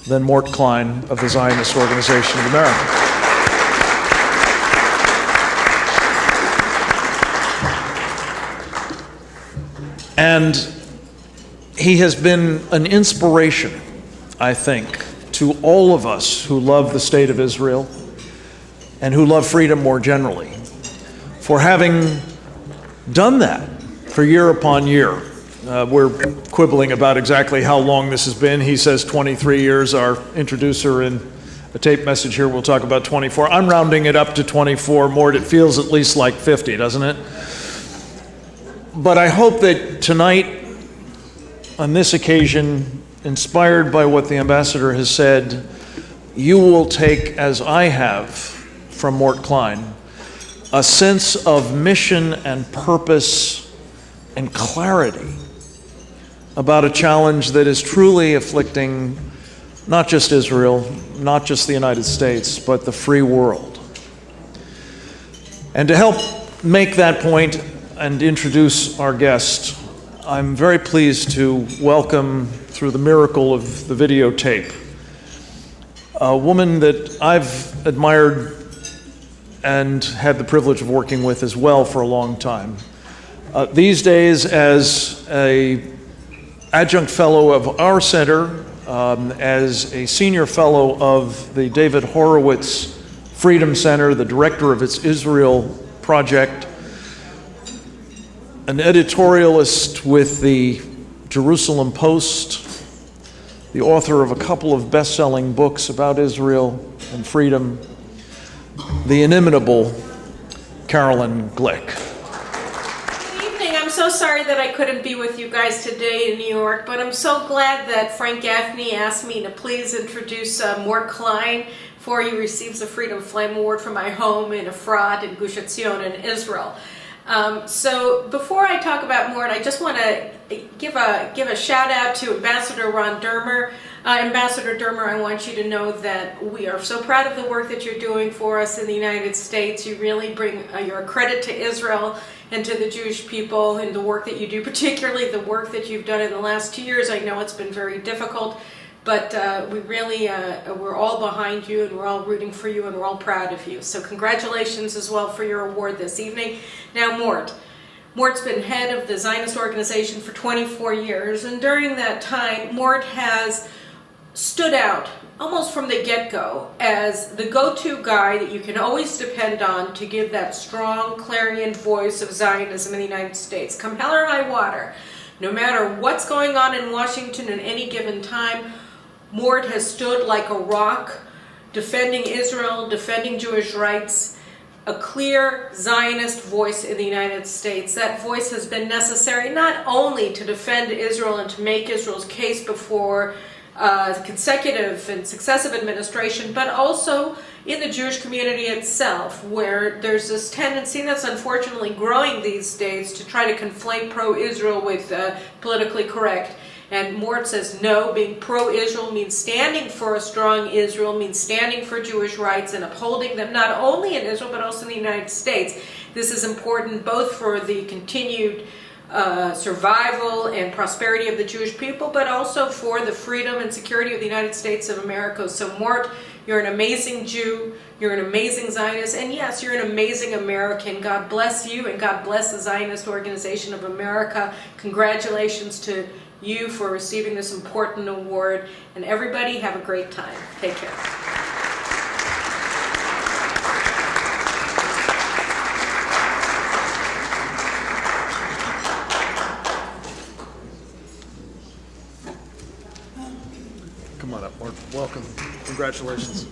than Morton Klein of the Zionist Organization of America. And he has been an inspiration, I think, to all of us who love the State of Israel and who love freedom more generally, for having done that for year upon year. We're quibbling about exactly how long this has been. He says 23 years. Our introducer in a tape message here will talk about 24. I'm rounding it up to 24. Mort, it feels at least like 50, doesn't it? But I hope that tonight, on this occasion, inspired by what the ambassador has said, you will take, as I have from Mort Klein, a sense of mission and purpose and clarity about a challenge that is truly afflicting not just Israel, not just the United States, but the free world. And to help make that point and introduce our guest, I'm very pleased to welcome, through the miracle of the videotape, a woman that I've admired and had the privilege of working with as well for a long time. These days, as an adjunct fellow of our center, as a senior fellow of the David Horowitz Freedom Center, the director of its Israel project, an editorialist with the Jerusalem Post, the author of a couple of best-selling books about Israel and freedom, the inimitable Carolyn Glick. Good evening. I'm so sorry that I couldn't be with you guys today in New York, but I'm so glad that Frank Gaffney asked me to please introduce Mort Klein before he receives the Freedom Flame Award from my home in Efrat in Gush Etzion in Israel. So before I talk about Mort, I just want to give a shout out to Ambassador Ron Dermer. Ambassador Dermer, I want you to know that we are so proud of the work that you're doing for us in the United States. You really bring your credit to Israel and to the Jewish people in the work that you do, particularly the work that you've done in the last 2 years. I know it's been very difficult, but we really, we're all behind you and we're all rooting for you and we're all proud of you. So congratulations as well for your award this evening. Now Mort. Mort's been head of the Zionist Organization for 24 years, and during that time, Mort has stood out almost from the get-go as the go-to guy that you can always depend on to give that strong clarion voice of Zionism in the United States. Come hell or high water, no matter what's going on in Washington at any given time, Mort has stood like a rock, defending Israel, defending Jewish rights, a clear Zionist voice in the United States. That voice has been necessary not only to defend Israel and to make Israel's case before consecutive and successive administration, but also in the Jewish community itself, where there's this tendency that's unfortunately growing these days to try to conflate pro-Israel with politically correct. And Mort says, no, being pro-Israel means standing for a strong Israel, means standing for Jewish rights and upholding them not only in Israel but also in the United States. This is important both for the continued survival and prosperity of the Jewish people, but also for the freedom and security of the United States of America. So Mort, you're an amazing Jew, you're an amazing Zionist, and yes, you're an amazing American. God bless you, and God bless the Zionist Organization of America. Congratulations to you for receiving this important award, and everybody have a great time. Take care. Come on up, Mark. Welcome. Congratulations.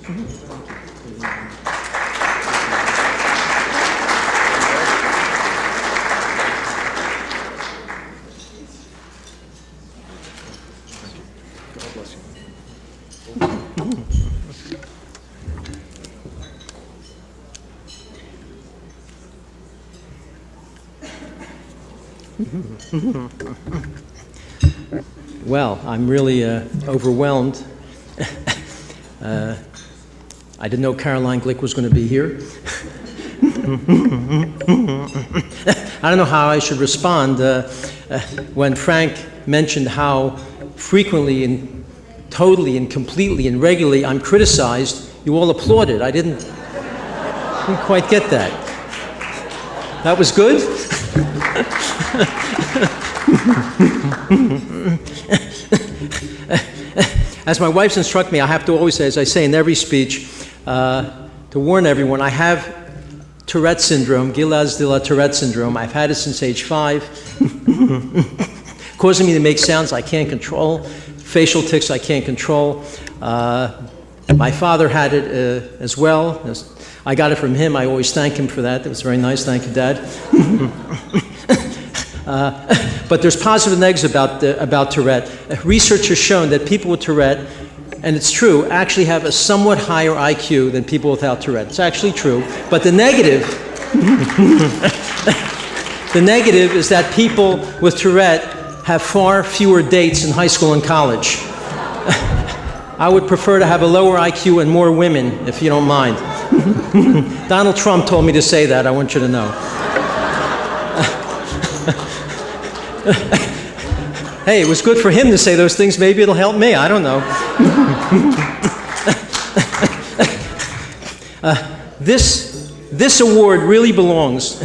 God bless you. Well, I'm really overwhelmed. I didn't know Caroline Glick was going to be here. I don't know how I should respond when Frank mentioned how frequently and totally and completely and regularly I'm criticized. You all applauded. I didn't quite get that. That was good? As my wife's instructed me, I have to always say, as I say in every speech, to warn everyone, I have Tourette syndrome, Gilaz de la Tourette syndrome. I've had it since age 5, causing me to make sounds I can't control, facial tics I can't control. My father had it as well. I got it from him. I always thank him for that. That was very nice. Thank you, Dad. But there's positive and negatives about Tourette. Research has shown that people with Tourette, and it's true, actually have a somewhat higher IQ than people without Tourette. It's actually true. But the negative, the negative is that people with Tourette have far fewer dates in high school and college. I would prefer to have a lower IQ and more women, if you don't mind. Donald Trump told me to say that. I want you to know. Hey, it was good for him to say those things. Maybe it'll help me. I don't know. This award really belongs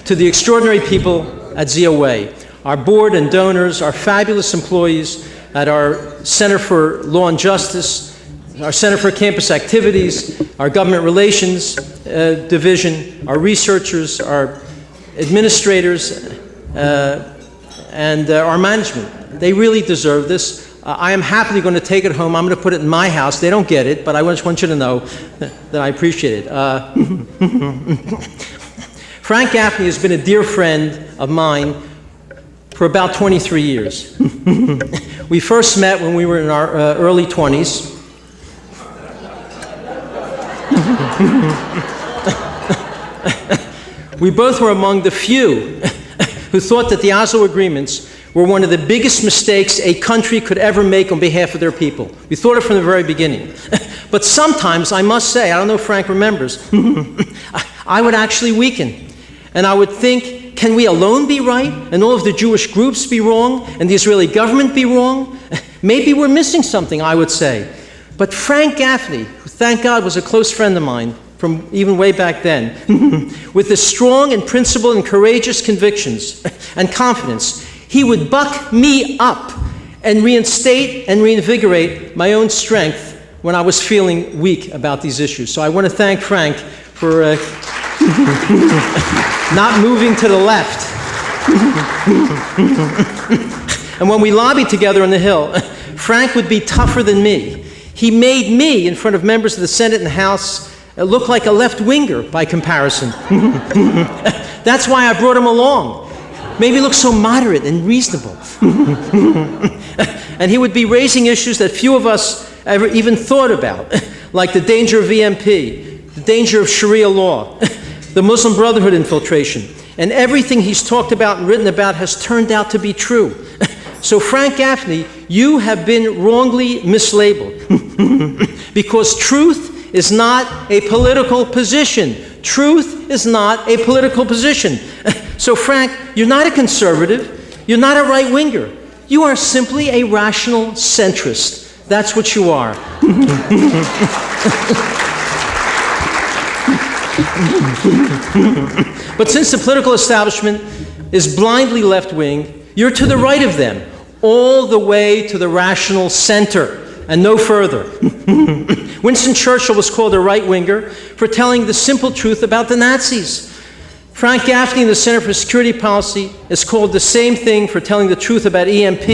to the extraordinary people at ZOA, our board and donors, our fabulous employees at our Center for Law and Justice, our Center for Campus Activities, our Government Relations Division, our researchers, our administrators, and our management. They really deserve this. I am happily going to take it home. I'm going to put it in my house. They don't get it, but I just want you to know that I appreciate it. Frank Gaffney has been a dear friend of mine for about 23 years. We first met when we were in our early 20s. We both were among the few who thought that the Oslo agreements were one of the biggest mistakes a country could ever make on behalf of their people. We thought it from the very beginning. But sometimes, I must say, I don't know if Frank remembers, I would actually weaken. And I would think, can we alone be right? And all of the Jewish groups be wrong? And the Israeli government be wrong? Maybe we're missing something, I would say. But Frank Gaffney, who thank God was a close friend of mine, from even way back then, with the strong and principled and courageous convictions and confidence, he would buck me up and reinstate and reinvigorate my own strength when I was feeling weak about these issues. So I want to thank Frank for not moving to the left. And when we lobbied together on the Hill, Frank would be tougher than me. He made me, in front of members of the Senate and the House, look like a left-winger by comparison. That's why I brought him along. Made me look so moderate and reasonable. And he would be raising issues that few of us ever even thought about, like the danger of EMP, the danger of Sharia law, the Muslim Brotherhood infiltration. And everything he's talked about and written about has turned out to be true. So Frank Gaffney, you have been wrongly mislabeled. Because truth is not a political position. Truth is not a political position. So Frank, you're not a conservative. You're not a right-winger. You are simply a rational centrist. That's what you are. But since the political establishment is blindly left-wing, you're to the right of them, all the way to the rational center, and no further. Winston Churchill was called a right-winger for telling the simple truth about the Nazis. Frank Gaffney in the Center for Security Policy is called the same thing for telling the truth about EMP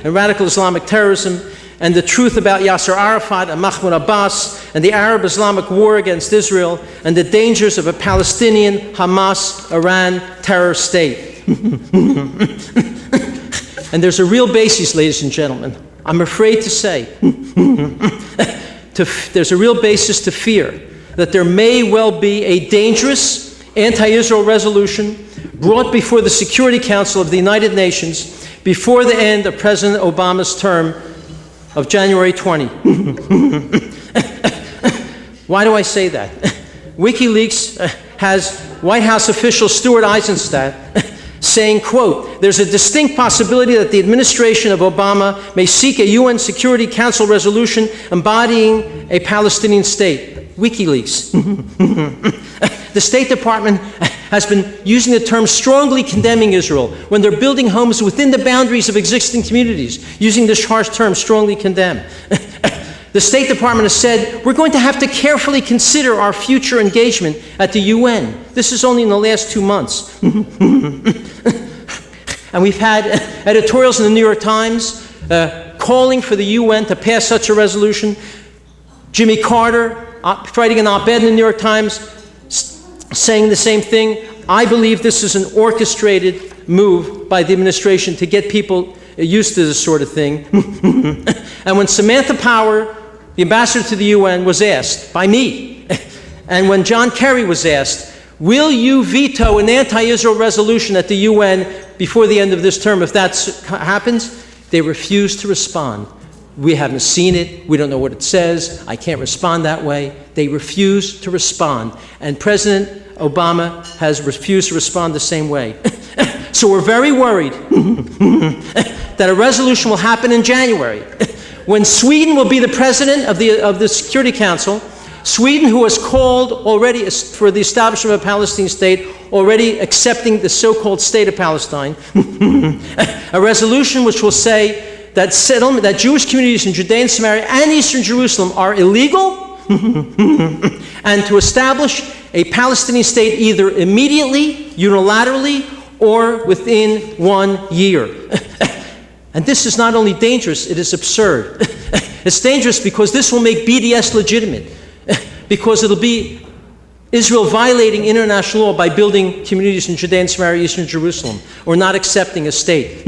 and radical Islamic terrorism, and the truth about Yasser Arafat and Mahmoud Abbas and the Arab-Islamic war against Israel and the dangers of a Palestinian, Hamas, Iran terror state. And there's a real basis, ladies and gentlemen, I'm afraid to say, there's a real basis to fear that there may well be a dangerous anti-Israel resolution brought before the Security Council of the United Nations before the end of President Obama's term of January 20. Why do I say that? WikiLeaks has White House official Stuart Eizenstat saying, quote, there's a distinct possibility that the administration of Obama may seek a UN Security Council resolution embodying a Palestinian state. WikiLeaks. The State Department has been using the term strongly condemning Israel when they're building homes within the boundaries of existing communities, using this harsh term, strongly condemn. The State Department has said, we're going to have to carefully consider our future engagement at the UN. This is only in the last 2 months. And we've had editorials in the New York Times calling for the UN to pass such a resolution. Jimmy Carter writing an op-ed in the New York Times saying the same thing. I believe this is an orchestrated move by the administration to get people used to this sort of thing. And when Samantha Power, the ambassador to the UN, was asked by me, and when John Kerry was asked, will you veto an anti-Israel resolution at the UN before the end of this term if that happens, they refused to respond. We haven't seen it. We don't know what it says. I can't respond that way. They refuse to respond. And President Obama has refused to respond the same way. So we're very worried that a resolution will happen in January when Sweden will be the president of the Security Council. Sweden, who has called already for the establishment of a Palestinian state, already accepting the so-called state of Palestine. A resolution which will say that Jewish communities in Judea and Samaria and Eastern Jerusalem are illegal, and to establish a Palestinian state either immediately, unilaterally, or within 1 year. And this is not only dangerous, it is absurd. It's dangerous because this will make BDS legitimate, because it'll be Israel violating international law by building communities in Judea and Samaria, Eastern Jerusalem, or not accepting a state.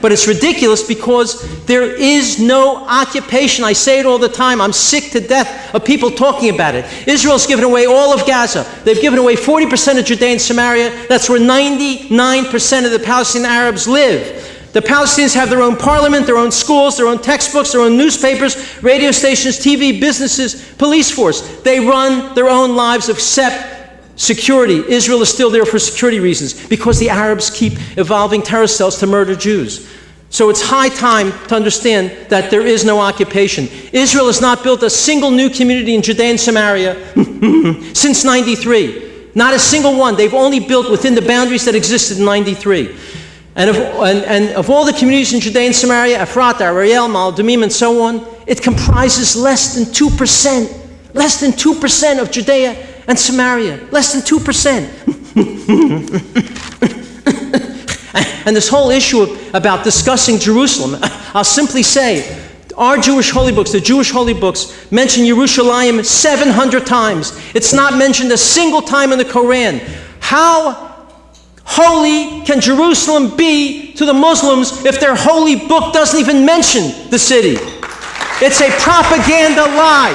But it's ridiculous because there is no occupation. I say it all the time. I'm sick to death of people talking about it. Israel's given away all of Gaza. They've given away 40% of Judea and Samaria. That's where 99% of the Palestinian Arabs live. The Palestinians have their own parliament, their own schools, their own textbooks, their own newspapers, radio stations, TV, businesses, police force. They run their own lives except security. Israel is still there for security reasons because the Arabs keep evolving terror cells to murder Jews. So it's high time to understand that there is no occupation. Israel has not built a single new community in Judea and Samaria since 93. Not a single one. They've only built within the boundaries that existed in 93. And of all the communities in Judea and Samaria, Ephrata, Ariel, Ma'al Adumim, and so on, it comprises less than 2%. Less than 2% of Judea and Samaria. Less than 2%. And this whole issue about discussing Jerusalem, I'll simply say, our Jewish holy books, the Jewish holy books, mention Yerushalayim 700 times. It's not mentioned a single time in the Quran. How holy can Jerusalem be to the Muslims if their holy book doesn't even mention the city? It's a propaganda lie.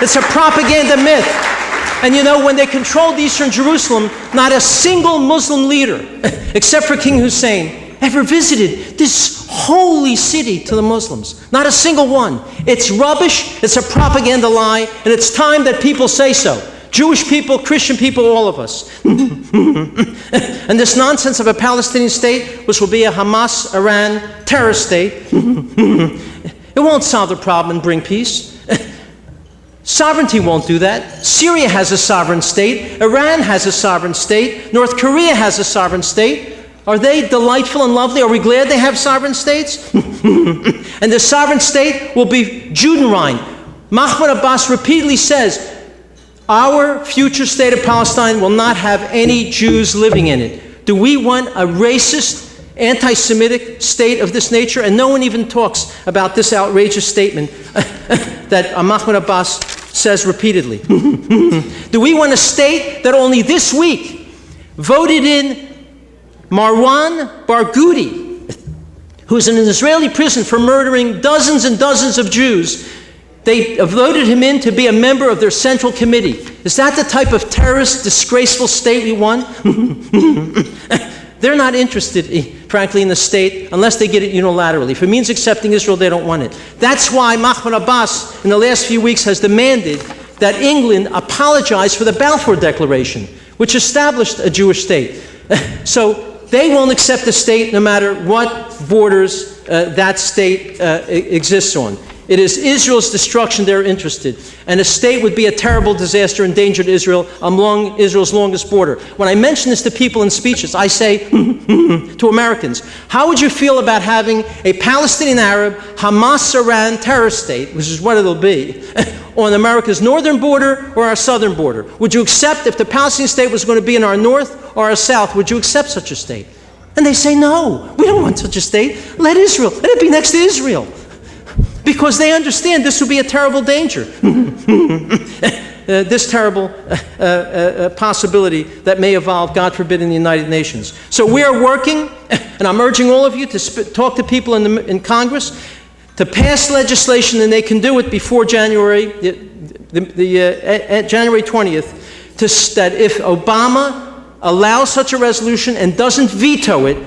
It's a propaganda myth. And you know, when they controlled eastern Jerusalem, not a single Muslim leader, except for King Hussein, ever visited this holy city to the Muslims. Not a single one. It's rubbish, it's a propaganda lie, and it's time that people say so. Jewish people, Christian people, all of us. And this nonsense of a Palestinian state, which will be a Hamas-Iran terrorist state, it won't solve the problem and bring peace. Sovereignty won't do that. Syria has a sovereign state. Iran has a sovereign state. North Korea has a sovereign state. Are they delightful and lovely? Are we glad they have sovereign states? And the sovereign state will be Judenrein. Mahmoud Abbas repeatedly says, our future state of Palestine will not have any Jews living in it. Do we want a racist, anti-Semitic state of this nature? And no one even talks about this outrageous statement that Mahmoud Abbas says repeatedly. Do we want a state that only this week voted in Marwan Barghouti, who's in an Israeli prison for murdering dozens and dozens of Jews? They voted him in to be a member of their central committee. Is that the type of terrorist, disgraceful state we want? They're not interested, frankly, in the state unless they get it unilaterally. If it means accepting Israel, they don't want it. That's why Mahmoud Abbas, in the last few weeks, has demanded that England apologize for the Balfour Declaration, which established a Jewish state. So they won't accept the state no matter what borders that state exists on. It is Israel's destruction they're interested. And a state would be a terrible disaster, endangered Israel along Israel's longest border. When I mention this to people in speeches, I say to Americans, how would you feel about having a Palestinian Arab, Hamas-Iran terrorist state, which is what it'll be, on America's northern border or our southern border? Would you accept, if the Palestinian state was going to be in our north or our south, would you accept such a state? And they say, no, we don't want such a state. Let it be next to Israel. Because they understand this would be a terrible danger. This terrible possibility that may evolve, God forbid, in the United Nations. So we are working, and I'm urging all of you to talk to people in Congress to pass legislation, and they can do it before January 20th, that if Obama allows such a resolution and doesn't veto it,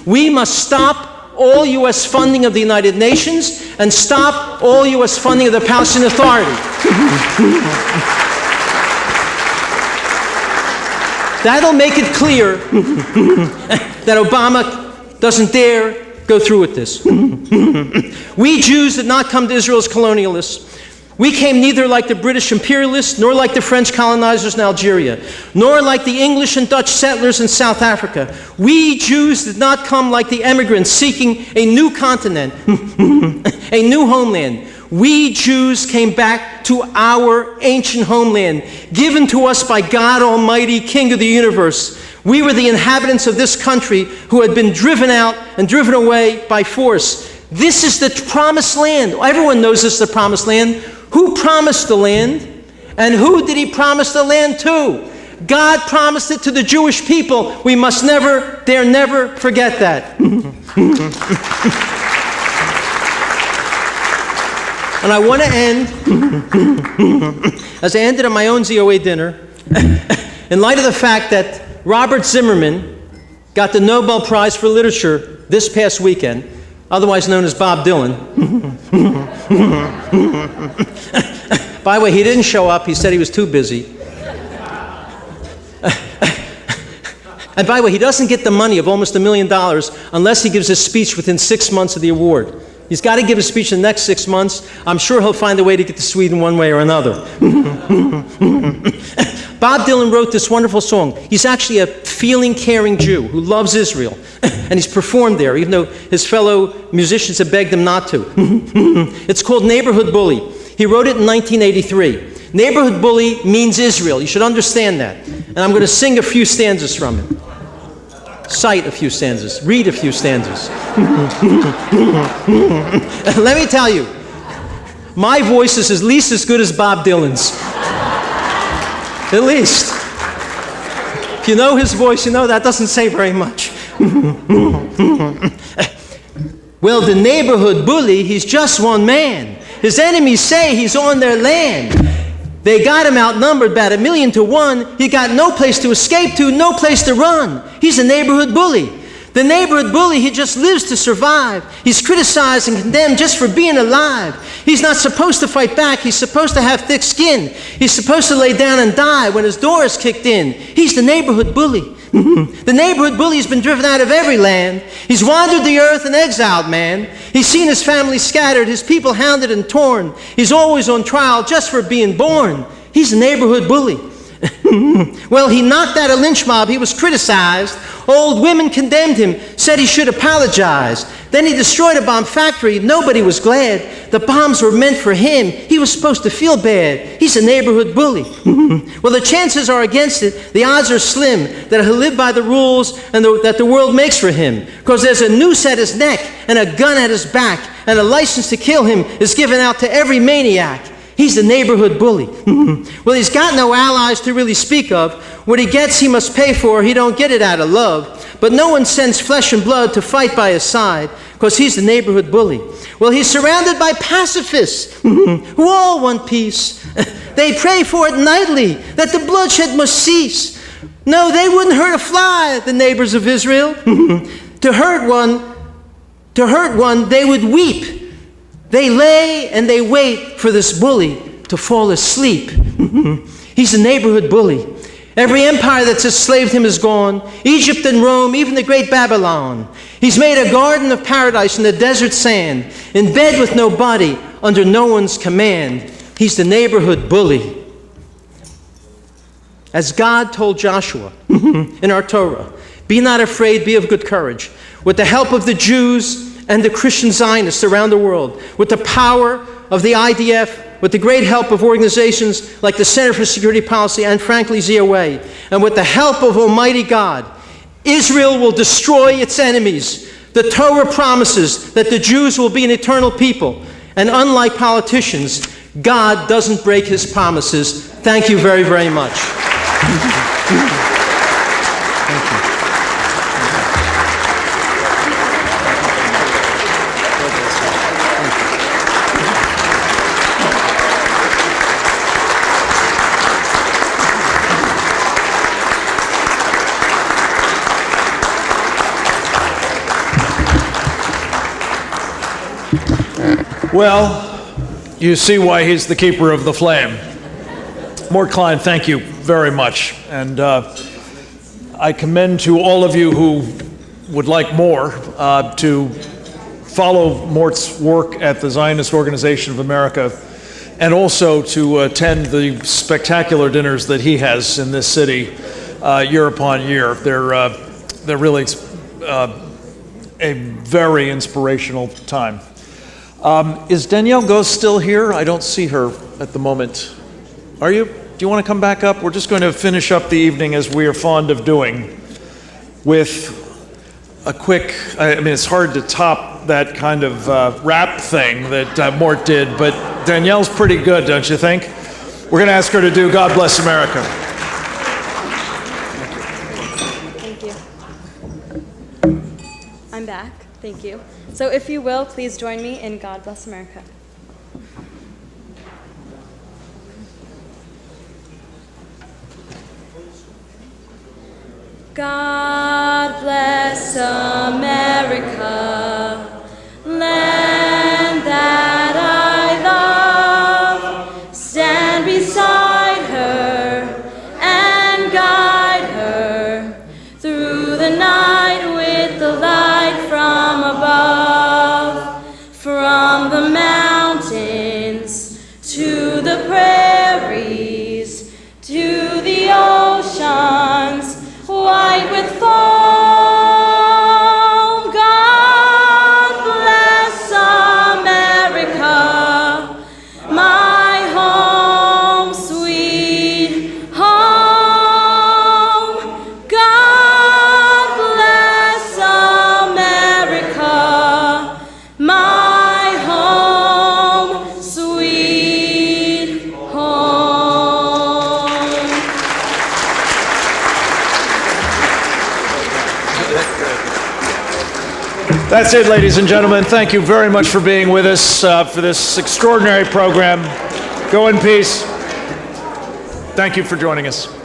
we must stop all U.S. funding of the United Nations and stop all U.S. funding of the Palestinian Authority. That'll make it clear that Obama doesn't dare go through with this. We Jews did not come to Israel as colonialists. We came neither like the British imperialists, nor like the French colonizers in Algeria, nor like the English and Dutch settlers in South Africa. We Jews did not come like the emigrants seeking a new continent, a new homeland. We Jews came back to our ancient homeland, given to us by God Almighty, King of the universe. We were the inhabitants of this country who had been driven out and driven away by force. This is the promised land. Everyone knows this is the promised land. Who promised the land? And who did he promise the land to? God promised it to the Jewish people. We must never, dare never forget that. And I want to end, as I ended at my own ZOA dinner, in light of the fact that Robert Zimmerman got the Nobel Prize for Literature this past weekend, otherwise known as Bob Dylan. By the way, he didn't show up. He said he was too busy. And by the way, he doesn't get the money of almost $1 million unless he gives a speech within 6 months of the award. He's got to give a speech in the next 6 months. I'm sure he'll find a way to get to Sweden one way or another. Bob Dylan wrote this wonderful song. He's actually a feeling, caring Jew who loves Israel. And he's performed there, even though his fellow musicians have begged him not to. It's called Neighborhood Bully. He wrote it in 1983. Neighborhood Bully means Israel. You should understand that. And I'm going to sing a few stanzas from it. Cite a few stanzas. Read a few stanzas. Let me tell you, my voice is at least as good as Bob Dylan's. At least. If you know his voice, you know that doesn't say very much. Well, the neighborhood bully, he's just one man. His enemies say he's on their land. They got him outnumbered about 1,000,000 to 1. He got no place to escape to, no place to run. He's a neighborhood bully. The neighborhood bully, he just lives to survive. He's criticized and condemned just for being alive. He's not supposed to fight back. He's supposed to have thick skin. He's supposed to lay down and die when his door is kicked in. He's the neighborhood bully. The neighborhood bully has been driven out of every land. He's wandered the earth an exiled man. He's seen his family scattered, his people hounded and torn. He's always on trial just for being born. He's a neighborhood bully. Well, he knocked out a lynch mob. He was criticized. Old women condemned him, said he should apologize. Then he destroyed a bomb factory. Nobody was glad. The bombs were meant for him. He was supposed to feel bad. He's a neighborhood bully. Well, the chances are against it. The odds are slim that he'll live by the rules and that the world makes for him. Because there's a noose at his neck and a gun at his back, and a license to kill him is given out to every maniac. He's the neighborhood bully. Well, he's got no allies to really speak of. What he gets, he must pay for. He don't get it out of love. But no one sends flesh and blood to fight by his side, because he's the neighborhood bully. Well, he's surrounded by pacifists who all want peace. They pray for it nightly, that the bloodshed must cease. No, they wouldn't hurt a fly, the neighbors of Israel. To hurt one, they would weep. They lay and they wait for this bully to fall asleep. He's a neighborhood bully. Every empire that's enslaved him is gone. Egypt and Rome, even the great Babylon. He's made a garden of paradise in the desert sand, in bed with nobody, under no one's command. He's the neighborhood bully. As God told Joshua in our Torah, be not afraid, be of good courage. With the help of the Jews and the Christian Zionists around the world, with the power of the IDF, with the great help of organizations like the Center for Security Policy and, frankly, ZOA, and with the help of Almighty God, Israel will destroy its enemies. The Torah promises that the Jews will be an eternal people, and unlike politicians, God doesn't break his promises. Thank you very, very much. Well, you see why he's the keeper of the flame. Morton Klein, thank you very much. And I commend to all of you who would like more to follow Mort's work at the Zionist Organization of America, and also to attend the spectacular dinners that he has in this city year upon year. They're really a very inspirational time. Is Danielle Goss still here? I don't see her at the moment. Are you? Do you want to come back up? We're just going to finish up the evening, as we are fond of doing, with a quick, I mean, it's hard to top that kind of rap thing that Mort did, but Danielle's pretty good, don't you think? We're going to ask her to do God Bless America. Thank you. I'm back. Thank you. So if you will, please join me in God Bless America. God bless America, land that I love. Stand beside her and guide her through the night with the light from above. From the mountains to the prairies, to the That's it, ladies and gentlemen. Thank you very much for being with us for this extraordinary program. Go in peace. Thank you for joining us.